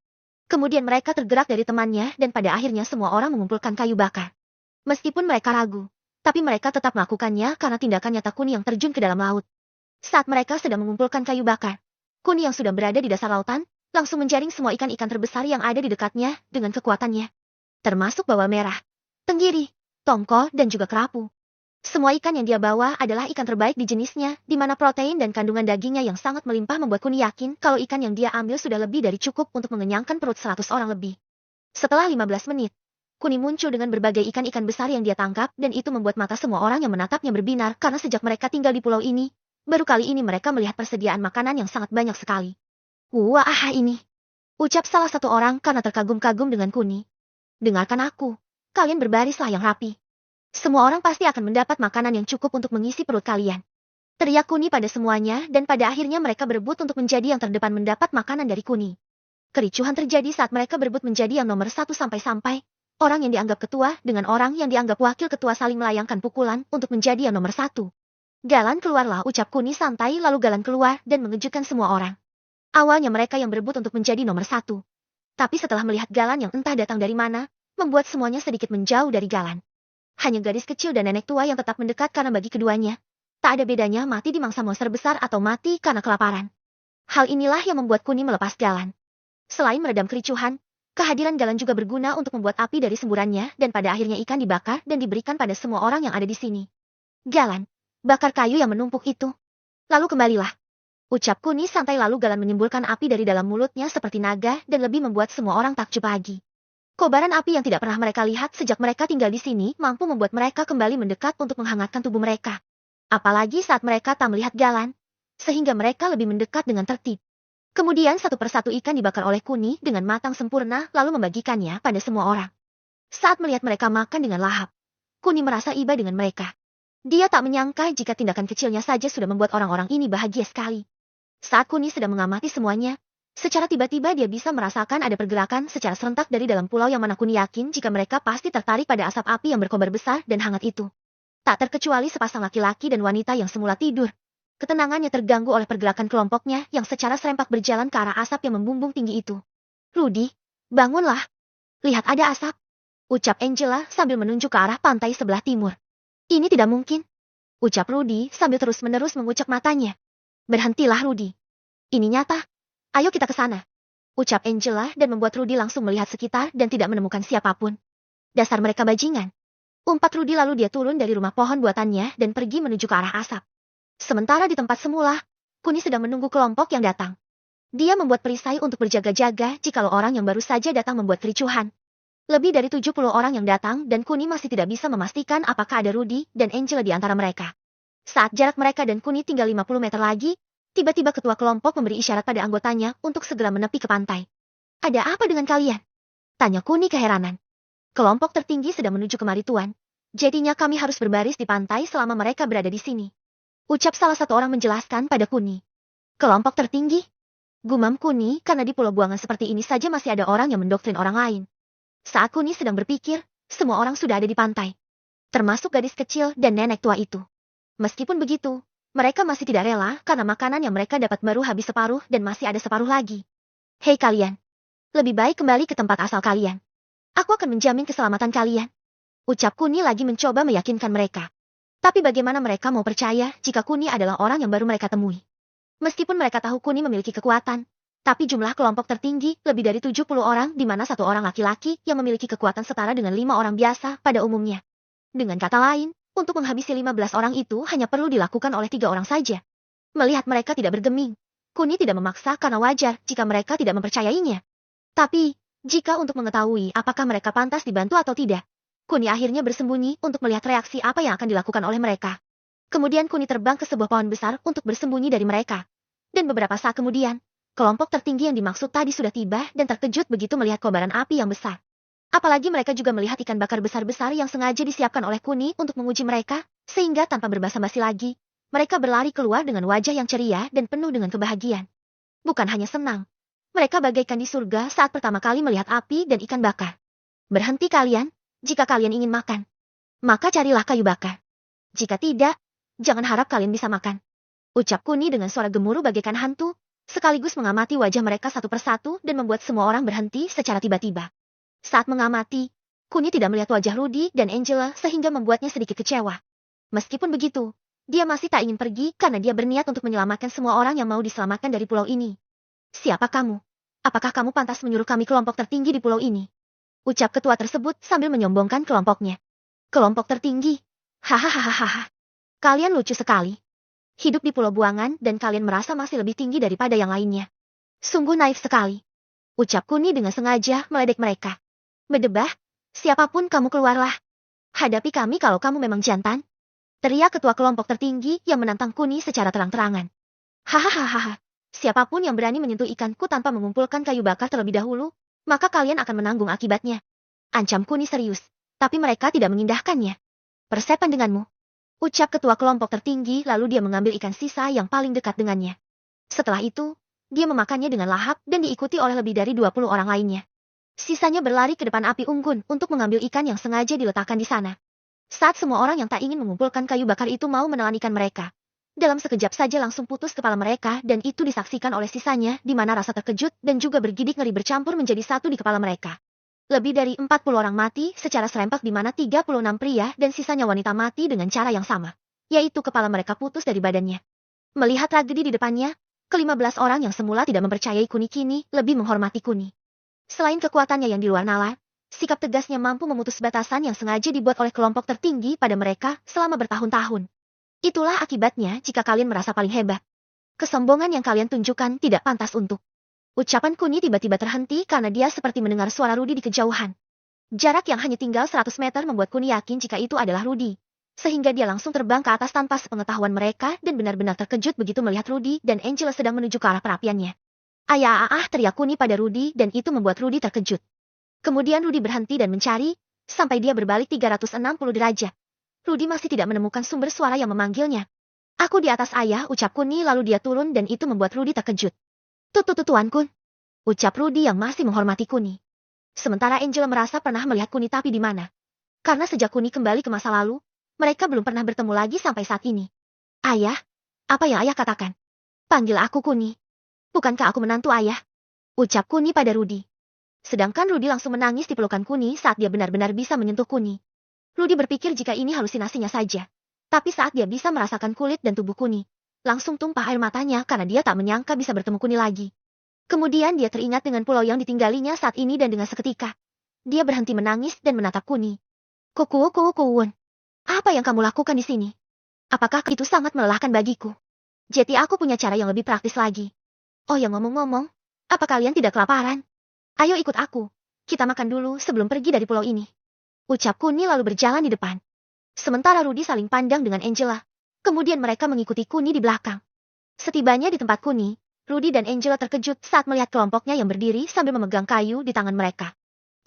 Kemudian mereka tergerak dari temannya dan pada akhirnya semua orang mengumpulkan kayu bakar. Meskipun mereka ragu, tapi mereka tetap melakukannya karena tindakan nyata Kuni yang terjun ke dalam laut. Saat mereka sedang mengumpulkan kayu bakar, Kuni yang sudah berada di dasar lautan, langsung menjaring semua ikan-ikan terbesar yang ada di dekatnya dengan kekuatannya. Termasuk bawal merah, tenggiri, tongkol, dan juga kerapu. Semua ikan yang dia bawa adalah ikan terbaik di jenisnya, di mana protein dan kandungan dagingnya yang sangat melimpah membuat Kuni yakin kalau ikan yang dia ambil sudah lebih dari cukup untuk mengenyangkan perut 100 orang lebih. Setelah 15 menit, Kuni muncul dengan berbagai ikan-ikan besar yang dia tangkap dan itu membuat mata semua orang yang menatapnya berbinar karena sejak mereka tinggal di pulau ini, baru kali ini mereka melihat persediaan makanan yang sangat banyak sekali. Wah ini. Ucap salah satu orang karena terkagum-kagum dengan Kuni. Dengarkan aku. Kalian berbarislah yang rapi. Semua orang pasti akan mendapat makanan yang cukup untuk mengisi perut kalian. Teriak Kuni pada semuanya dan pada akhirnya mereka berebut untuk menjadi yang terdepan mendapat makanan dari Kuni. Kericuhan terjadi saat mereka berebut menjadi yang nomor 1 sampai-sampai. Orang yang dianggap ketua dengan orang yang dianggap wakil ketua saling melayangkan pukulan untuk menjadi yang nomor 1. Galan keluarlah, ucap Kuni santai lalu Galan keluar dan mengejutkan semua orang. Awalnya mereka yang berebut untuk menjadi nomor 1. Tapi setelah melihat Galan yang entah datang dari mana, membuat semuanya sedikit menjauh dari Galan. Hanya gadis kecil dan nenek tua yang tetap mendekat karena bagi keduanya, tak ada bedanya mati dimangsa monster besar atau mati karena kelaparan. Hal inilah yang membuat Kuni melepas Galan. Selain meredam kericuhan, kehadiran Galan juga berguna untuk membuat api dari semburannya dan pada akhirnya ikan dibakar dan diberikan pada semua orang yang ada di sini. Galan, bakar kayu yang menumpuk itu. Lalu kembalilah. Ucap Kuni santai lalu Galan menimbulkan api dari dalam mulutnya seperti naga dan lebih membuat semua orang takjub lagi. Kobaran api yang tidak pernah mereka lihat sejak mereka tinggal di sini mampu membuat mereka kembali mendekat untuk menghangatkan tubuh mereka. Apalagi saat mereka tak melihat Galan, sehingga mereka lebih mendekat dengan tertib. Kemudian satu persatu ikan dibakar oleh Kuni dengan matang sempurna lalu membagikannya pada semua orang. Saat melihat mereka makan dengan lahap, Kuni merasa iba dengan mereka. Dia tak menyangka jika tindakan kecilnya saja sudah membuat orang-orang ini bahagia sekali. Saat Kuni sedang mengamati semuanya, secara tiba-tiba dia bisa merasakan ada pergerakan secara serentak dari dalam pulau yang mana Kuni yakin jika mereka pasti tertarik pada asap api yang berkobar besar dan hangat itu. Tak terkecuali sepasang laki-laki dan wanita yang semula tidur. Ketenangannya terganggu oleh pergerakan kelompoknya yang secara serempak berjalan ke arah asap yang membumbung tinggi itu. Rudy, bangunlah. Lihat ada asap. Ucap Angela sambil menunjuk ke arah pantai sebelah timur. Ini tidak mungkin. Ucap Rudy sambil terus-menerus mengucap matanya. Berhentilah Rudy. Ini nyata. Ayo kita ke sana. Ucap Angela dan membuat Rudy langsung melihat sekitar dan tidak menemukan siapapun. Dasar mereka bajingan. Umpat Rudy lalu dia turun dari rumah pohon buatannya dan pergi menuju ke arah asap. Sementara di tempat semula, Kuni sedang menunggu kelompok yang datang. Dia membuat perisai untuk berjaga-jaga jikalau orang yang baru saja datang membuat kericuhan. Lebih dari 70 orang yang datang dan Kuni masih tidak bisa memastikan apakah ada Rudy dan Angela di antara mereka. Saat jarak mereka dan Kuni tinggal 50 meter lagi, tiba-tiba ketua kelompok memberi isyarat pada anggotanya untuk segera menepi ke pantai. Ada apa dengan kalian? Tanya Kuni keheranan. Kelompok tertinggi sedang menuju kemari tuan. Jadinya kami harus berbaris di pantai selama mereka berada di sini. Ucap salah satu orang menjelaskan pada Kuni. Kelompok tertinggi? Gumam Kuni karena di pulau buangan seperti ini saja masih ada orang yang mendoktrin orang lain. Saat Kuni sedang berpikir, semua orang sudah ada di pantai. Termasuk gadis kecil dan nenek tua itu. Meskipun begitu, mereka masih tidak rela karena makanan yang mereka dapat baru habis separuh dan masih ada separuh lagi. Hei kalian, lebih baik kembali ke tempat asal kalian. Aku akan menjamin keselamatan kalian. Ucap Kuni lagi mencoba meyakinkan mereka. Tapi bagaimana mereka mau percaya jika Kuni adalah orang yang baru mereka temui? Meskipun mereka tahu Kuni memiliki kekuatan, tapi jumlah kelompok tertinggi lebih dari 70 orang di mana satu orang laki-laki yang memiliki kekuatan setara dengan 5 orang biasa pada umumnya. Dengan kata lain, untuk menghabisi 15 orang itu hanya perlu dilakukan oleh 3 orang saja. Melihat mereka tidak bergeming, Kuni tidak memaksa karena wajar jika mereka tidak mempercayainya. Tapi, jika untuk mengetahui apakah mereka pantas dibantu atau tidak, Kuni akhirnya bersembunyi untuk melihat reaksi apa yang akan dilakukan oleh mereka. Kemudian Kuni terbang ke sebuah pohon besar untuk bersembunyi dari mereka. Dan beberapa saat kemudian, kelompok tertinggi yang dimaksud tadi sudah tiba dan terkejut begitu melihat kobaran api yang besar. Apalagi mereka juga melihat ikan bakar besar-besar yang sengaja disiapkan oleh Kuni untuk menguji mereka, sehingga tanpa berbasa-basi lagi, mereka berlari keluar dengan wajah yang ceria dan penuh dengan kebahagiaan. Bukan hanya senang, mereka bagaikan di surga saat pertama kali melihat api dan ikan bakar. Berhenti kalian, jika kalian ingin makan. Maka carilah kayu bakar. Jika tidak, jangan harap kalian bisa makan. Ucap Kuni dengan suara gemuruh bagaikan hantu, sekaligus mengamati wajah mereka satu persatu dan membuat semua orang berhenti secara tiba-tiba. Saat mengamati, Kuni tidak melihat wajah Rudy dan Angela sehingga membuatnya sedikit kecewa. Meskipun begitu, dia masih tak ingin pergi karena dia berniat untuk menyelamatkan semua orang yang mau diselamatkan dari pulau ini. Siapa kamu? Apakah kamu pantas menyuruh kami kelompok tertinggi di pulau ini? Ucap ketua tersebut sambil menyombongkan kelompoknya. Kelompok tertinggi? Hahaha. Kalian lucu sekali. Hidup di pulau buangan dan kalian merasa masih lebih tinggi daripada yang lainnya. Sungguh naif sekali. Ucap Kuni dengan sengaja meledek mereka. Berdebah, siapapun kamu keluarlah. Hadapi kami kalau kamu memang jantan. Teriak ketua kelompok tertinggi yang menantang Kuni secara terang-terangan. Hahaha, siapapun yang berani menyentuh ikanku tanpa mengumpulkan kayu bakar terlebih dahulu, maka kalian akan menanggung akibatnya. Ancam Kuni serius, tapi mereka tidak mengindahkannya. Persetan denganmu. Ucap ketua kelompok tertinggi lalu dia mengambil ikan sisa yang paling dekat dengannya. Setelah itu, dia memakannya dengan lahap dan diikuti oleh lebih dari 20 orang lainnya. Sisanya berlari ke depan api unggun untuk mengambil ikan yang sengaja diletakkan di sana. Saat semua orang yang tak ingin mengumpulkan kayu bakar itu mau menelan ikan mereka, dalam sekejap saja langsung putus kepala mereka dan itu disaksikan oleh sisanya di mana rasa terkejut dan juga bergidik ngeri bercampur menjadi satu di kepala mereka. Lebih dari 40 orang mati secara serempak di mana 36 pria dan sisanya wanita mati dengan cara yang sama, yaitu kepala mereka putus dari badannya. Melihat tragedi di depannya, ke-15 orang yang semula tidak mempercayai Kuni kini lebih menghormati Kuni. Selain kekuatannya yang di luar nalar, sikap tegasnya mampu memutus batasan yang sengaja dibuat oleh kelompok tertinggi pada mereka selama bertahun-tahun. Itulah akibatnya jika kalian merasa paling hebat. Kesombongan yang kalian tunjukkan tidak pantas untuk. Ucapan Kuni tiba-tiba terhenti karena dia seperti mendengar suara Rudy di kejauhan. Jarak yang hanya tinggal 100 meter membuat Kuni yakin jika itu adalah Rudy. Sehingga dia langsung terbang ke atas tanpa sepengetahuan mereka dan benar-benar terkejut begitu melihat Rudy dan Angela sedang menuju ke arah perapiannya. Ayah teriak Kuni pada Rudy dan itu membuat Rudy terkejut. Kemudian Rudy berhenti dan mencari, sampai dia berbalik 360 derajat. Rudy masih tidak menemukan sumber suara yang memanggilnya. Aku di atas ayah, ucap Kuni lalu dia turun dan itu membuat Rudy terkejut. Tuan Kun, ucap Rudy yang masih menghormati Kuni. Sementara Angela merasa pernah melihat Kuni tapi di mana. Karena sejak Kuni kembali ke masa lalu, mereka belum pernah bertemu lagi sampai saat ini. Ayah, apa yang ayah katakan? Panggil aku Kuni. Bukankah aku menantu ayah? Ucap Kuni pada Rudy. Sedangkan Rudy langsung menangis di pelukan Kuni saat dia benar-benar bisa menyentuh Kuni. Rudy berpikir jika ini halusinasinya saja. Tapi saat dia bisa merasakan kulit dan tubuh Kuni, langsung tumpah air matanya karena dia tak menyangka bisa bertemu Kuni lagi. Kemudian dia teringat dengan pulau yang ditinggalinya saat ini dan dengan seketika, dia berhenti menangis dan menatap Kuni. Kukuun. Apa yang kamu lakukan di sini? Apakah itu sangat melelahkan bagiku? Jadi aku punya cara yang lebih praktis lagi. Oh ya ngomong-ngomong, apa kalian tidak kelaparan? Ayo ikut aku. Kita makan dulu sebelum pergi dari pulau ini. Ucap Kuni lalu berjalan di depan. Sementara Rudy saling pandang dengan Angela. Kemudian mereka mengikuti Kuni di belakang. Setibanya di tempat Kuni, Rudy dan Angela terkejut saat melihat kelompoknya yang berdiri sambil memegang kayu di tangan mereka.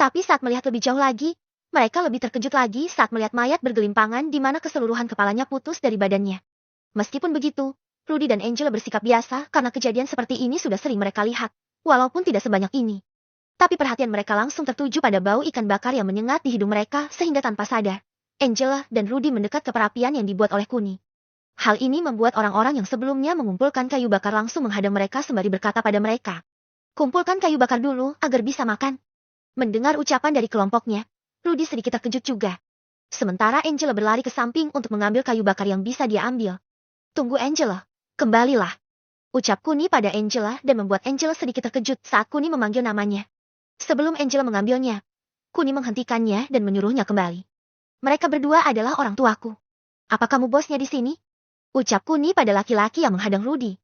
Tapi saat melihat lebih jauh lagi, mereka lebih terkejut lagi saat melihat mayat bergelimpangan di mana keseluruhan kepalanya putus dari badannya. Meskipun begitu, Rudy dan Angela bersikap biasa karena kejadian seperti ini sudah sering mereka lihat, walaupun tidak sebanyak ini. Tapi perhatian mereka langsung tertuju pada bau ikan bakar yang menyengat di hidung mereka sehingga tanpa sadar, Angela dan Rudy mendekat ke perapian yang dibuat oleh Kuni. Hal ini membuat orang-orang yang sebelumnya mengumpulkan kayu bakar langsung menghadang mereka sembari berkata pada mereka, "Kumpulkan kayu bakar dulu agar bisa makan." Mendengar ucapan dari kelompoknya, Rudy sedikit terkejut juga. Sementara Angela berlari ke samping untuk mengambil kayu bakar yang bisa dia ambil. "Tunggu Angela, kembalilah," ucap Kuni pada Angela dan membuat Angela sedikit terkejut saat Kuni memanggil namanya. Sebelum Angela mengambilnya, Kuni menghentikannya dan menyuruhnya kembali. "Mereka berdua adalah orang tuaku. Apa kamu bosnya di sini?" ucap Kuni pada laki-laki yang menghadang Rudy.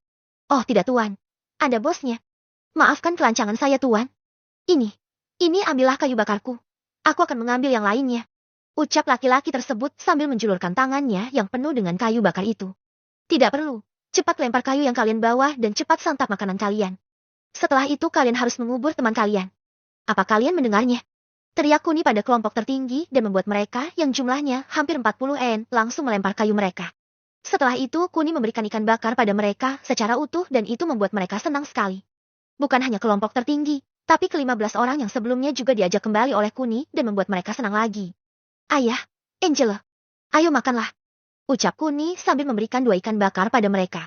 "Oh tidak tuan, Anda bosnya. Maafkan kelancangan saya tuan. Ini ambillah kayu bakarku. Aku akan mengambil yang lainnya," ucap laki-laki tersebut sambil menjulurkan tangannya yang penuh dengan kayu bakar itu. "Tidak perlu. Cepat lempar kayu yang kalian bawa dan cepat santap makanan kalian. Setelah itu kalian harus mengubur teman kalian. Apa kalian mendengarnya?" teriak Kuni pada kelompok tertinggi dan membuat mereka yang jumlahnya hampir 40 langsung melempar kayu mereka. Setelah itu Kuni memberikan ikan bakar pada mereka secara utuh dan itu membuat mereka senang sekali. Bukan hanya kelompok tertinggi, tapi ke-15 orang yang sebelumnya juga diajak kembali oleh Kuni dan membuat mereka senang lagi. "Ayah, Angela, ayo makanlah," ucap Kuni sambil memberikan 2 ikan bakar pada mereka.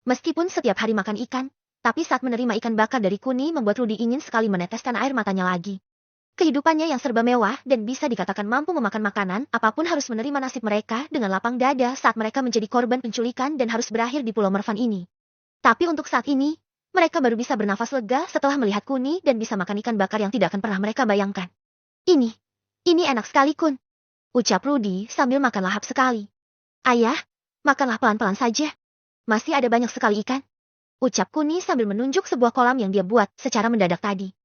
Meskipun setiap hari makan ikan, tapi saat menerima ikan bakar dari Kuni membuat Rudy ingin sekali meneteskan air matanya lagi. Kehidupannya yang serba mewah dan bisa dikatakan mampu memakan makanan apapun harus menerima nasib mereka dengan lapang dada saat mereka menjadi korban penculikan dan harus berakhir di Pulau Mervan ini. Tapi untuk saat ini, mereka baru bisa bernafas lega setelah melihat Kuni dan bisa makan ikan bakar yang tidak akan pernah mereka bayangkan. Ini enak sekali Kun," ucap Rudy sambil makan lahap sekali. "Ayah, makanlah pelan-pelan saja. Masih ada banyak sekali ikan," ucap Kuni sambil menunjuk sebuah kolam yang dia buat secara mendadak tadi.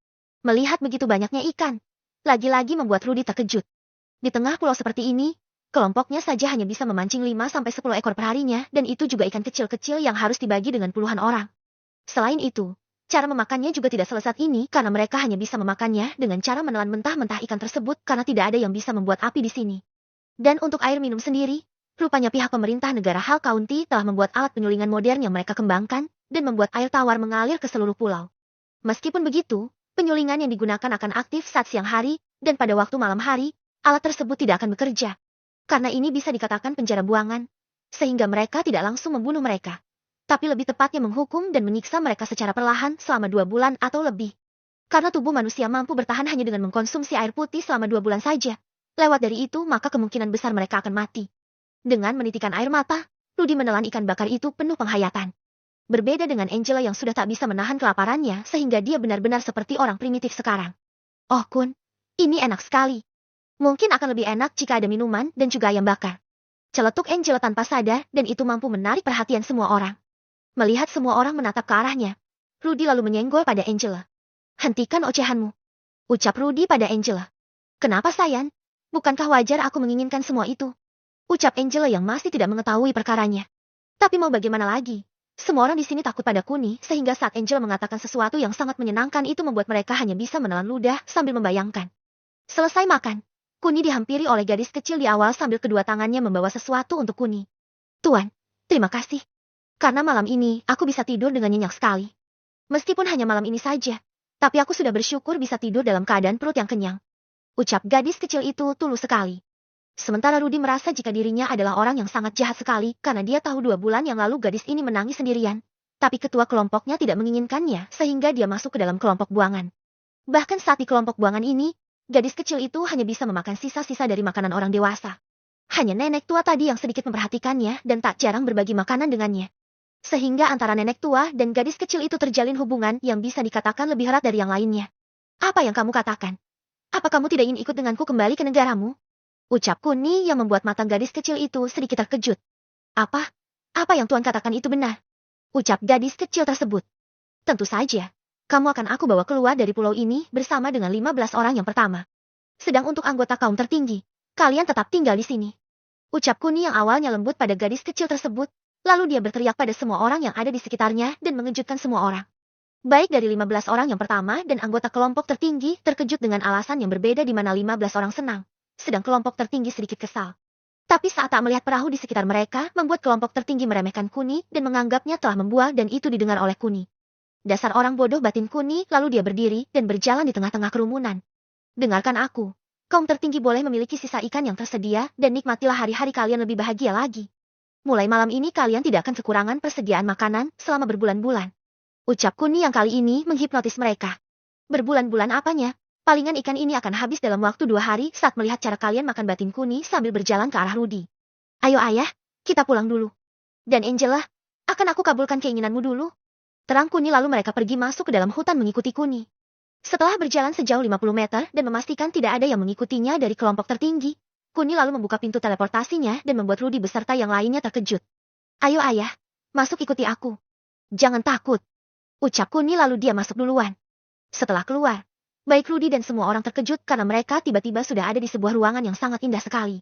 Melihat begitu banyaknya ikan, lagi-lagi membuat Rudy terkejut. Di tengah pulau seperti ini, kelompoknya saja hanya bisa memancing 5-10 ekor perharinya dan itu juga ikan kecil-kecil yang harus dibagi dengan puluhan orang. Selain itu, cara memakannya juga tidak selesat ini karena mereka hanya bisa memakannya dengan cara menelan mentah-mentah ikan tersebut karena tidak ada yang bisa membuat api di sini. Dan untuk air minum sendiri, rupanya pihak pemerintah negara Hal County telah membuat alat penyulingan modern yang mereka kembangkan dan membuat air tawar mengalir ke seluruh pulau. Meskipun begitu, penyulingan yang digunakan akan aktif saat siang hari dan pada waktu malam hari, alat tersebut tidak akan bekerja. Karena ini bisa dikatakan penjara buangan, sehingga mereka tidak langsung membunuh mereka. Tapi lebih tepatnya menghukum dan menyiksa mereka secara perlahan selama 2 bulan atau lebih. Karena tubuh manusia mampu bertahan hanya dengan mengkonsumsi air putih selama 2 bulan saja. Lewat dari itu maka kemungkinan besar mereka akan mati. Dengan menitikan air mata, Rudy menelan ikan bakar itu penuh penghayatan. Berbeda dengan Angela yang sudah tak bisa menahan kelaparannya sehingga dia benar-benar seperti orang primitif sekarang. "Oh Kun, ini enak sekali. Mungkin akan lebih enak jika ada minuman dan juga ayam bakar," celetuk Angela tanpa sadar dan itu mampu menarik perhatian semua orang. Melihat semua orang menatap ke arahnya, Rudy lalu menyenggol pada Angela. "Hentikan ocehanmu," ucap Rudy pada Angela. "Kenapa sayang? Bukankah wajar aku menginginkan semua itu?" ucap Angela yang masih tidak mengetahui perkaranya. Tapi mau bagaimana lagi? Semua orang di sini takut pada Kuni sehingga saat Angela mengatakan sesuatu yang sangat menyenangkan itu membuat mereka hanya bisa menelan ludah sambil membayangkan. Selesai makan, Kuni dihampiri oleh gadis kecil di awal sambil kedua tangannya membawa sesuatu untuk Kuni. "Tuan, terima kasih. Karena malam ini aku bisa tidur dengan nyenyak sekali. Meskipun hanya malam ini saja, tapi aku sudah bersyukur bisa tidur dalam keadaan perut yang kenyang," ucap gadis kecil itu tulus sekali. Sementara Rudy merasa jika dirinya adalah orang yang sangat jahat sekali karena dia tahu 2 bulan yang lalu gadis ini menangis sendirian. Tapi ketua kelompoknya tidak menginginkannya sehingga dia masuk ke dalam kelompok buangan. Bahkan saat di kelompok buangan ini, gadis kecil itu hanya bisa memakan sisa-sisa dari makanan orang dewasa. Hanya nenek tua tadi yang sedikit memperhatikannya dan tak jarang berbagi makanan dengannya. Sehingga antara nenek tua dan gadis kecil itu terjalin hubungan yang bisa dikatakan lebih erat dari yang lainnya. "Apa yang kamu katakan? Apa kamu tidak ingin ikut denganku kembali ke negaramu?" ucap Kuni yang membuat mata gadis kecil itu sedikit terkejut. Apa? Apa yang Tuan katakan itu benar?" ucap gadis kecil tersebut. "Tentu saja. Kamu akan aku bawa keluar dari pulau ini bersama dengan 15 orang yang pertama. Sedang untuk anggota kaum tertinggi, kalian tetap tinggal di sini." Ucap Kuni yang awalnya lembut pada gadis kecil tersebut, lalu dia berteriak pada semua orang yang ada di sekitarnya dan mengejutkan semua orang. Baik dari 15 orang yang pertama dan anggota kelompok tertinggi terkejut dengan alasan yang berbeda di mana 15 orang senang, sedang kelompok tertinggi sedikit kesal. Tapi saat tak melihat perahu di sekitar mereka, membuat kelompok tertinggi meremehkan Kuni dan menganggapnya telah membual dan itu didengar oleh Kuni. Dasar orang bodoh, batin Kuni, lalu dia berdiri dan berjalan di tengah-tengah kerumunan. Dengarkan aku. Kaum tertinggi boleh memiliki sisa ikan yang tersedia dan nikmatilah hari-hari kalian lebih bahagia lagi. Mulai malam ini kalian tidak akan kekurangan persediaan makanan selama berbulan-bulan. Ucap Kuni yang kali ini menghipnotis mereka. Berbulan-bulan apanya? Palingan ikan ini akan habis dalam waktu 2 hari saat melihat cara kalian makan, batin Kuni sambil berjalan ke arah Rudy. Ayo ayah, kita pulang dulu. Dan Angela, akan aku kabulkan keinginanmu dulu. Terang Kuni lalu mereka pergi masuk ke dalam hutan mengikuti Kuni. Setelah berjalan sejauh 50 meter dan memastikan tidak ada yang mengikutinya dari kelompok tertinggi, Kuni lalu membuka pintu teleportasinya dan membuat Rudy beserta yang lainnya terkejut. Ayo ayah, masuk ikuti aku. Jangan takut. Ucap Kuni lalu dia masuk duluan. Setelah keluar, baik Rudy dan semua orang terkejut karena mereka tiba-tiba sudah ada di sebuah ruangan yang sangat indah sekali.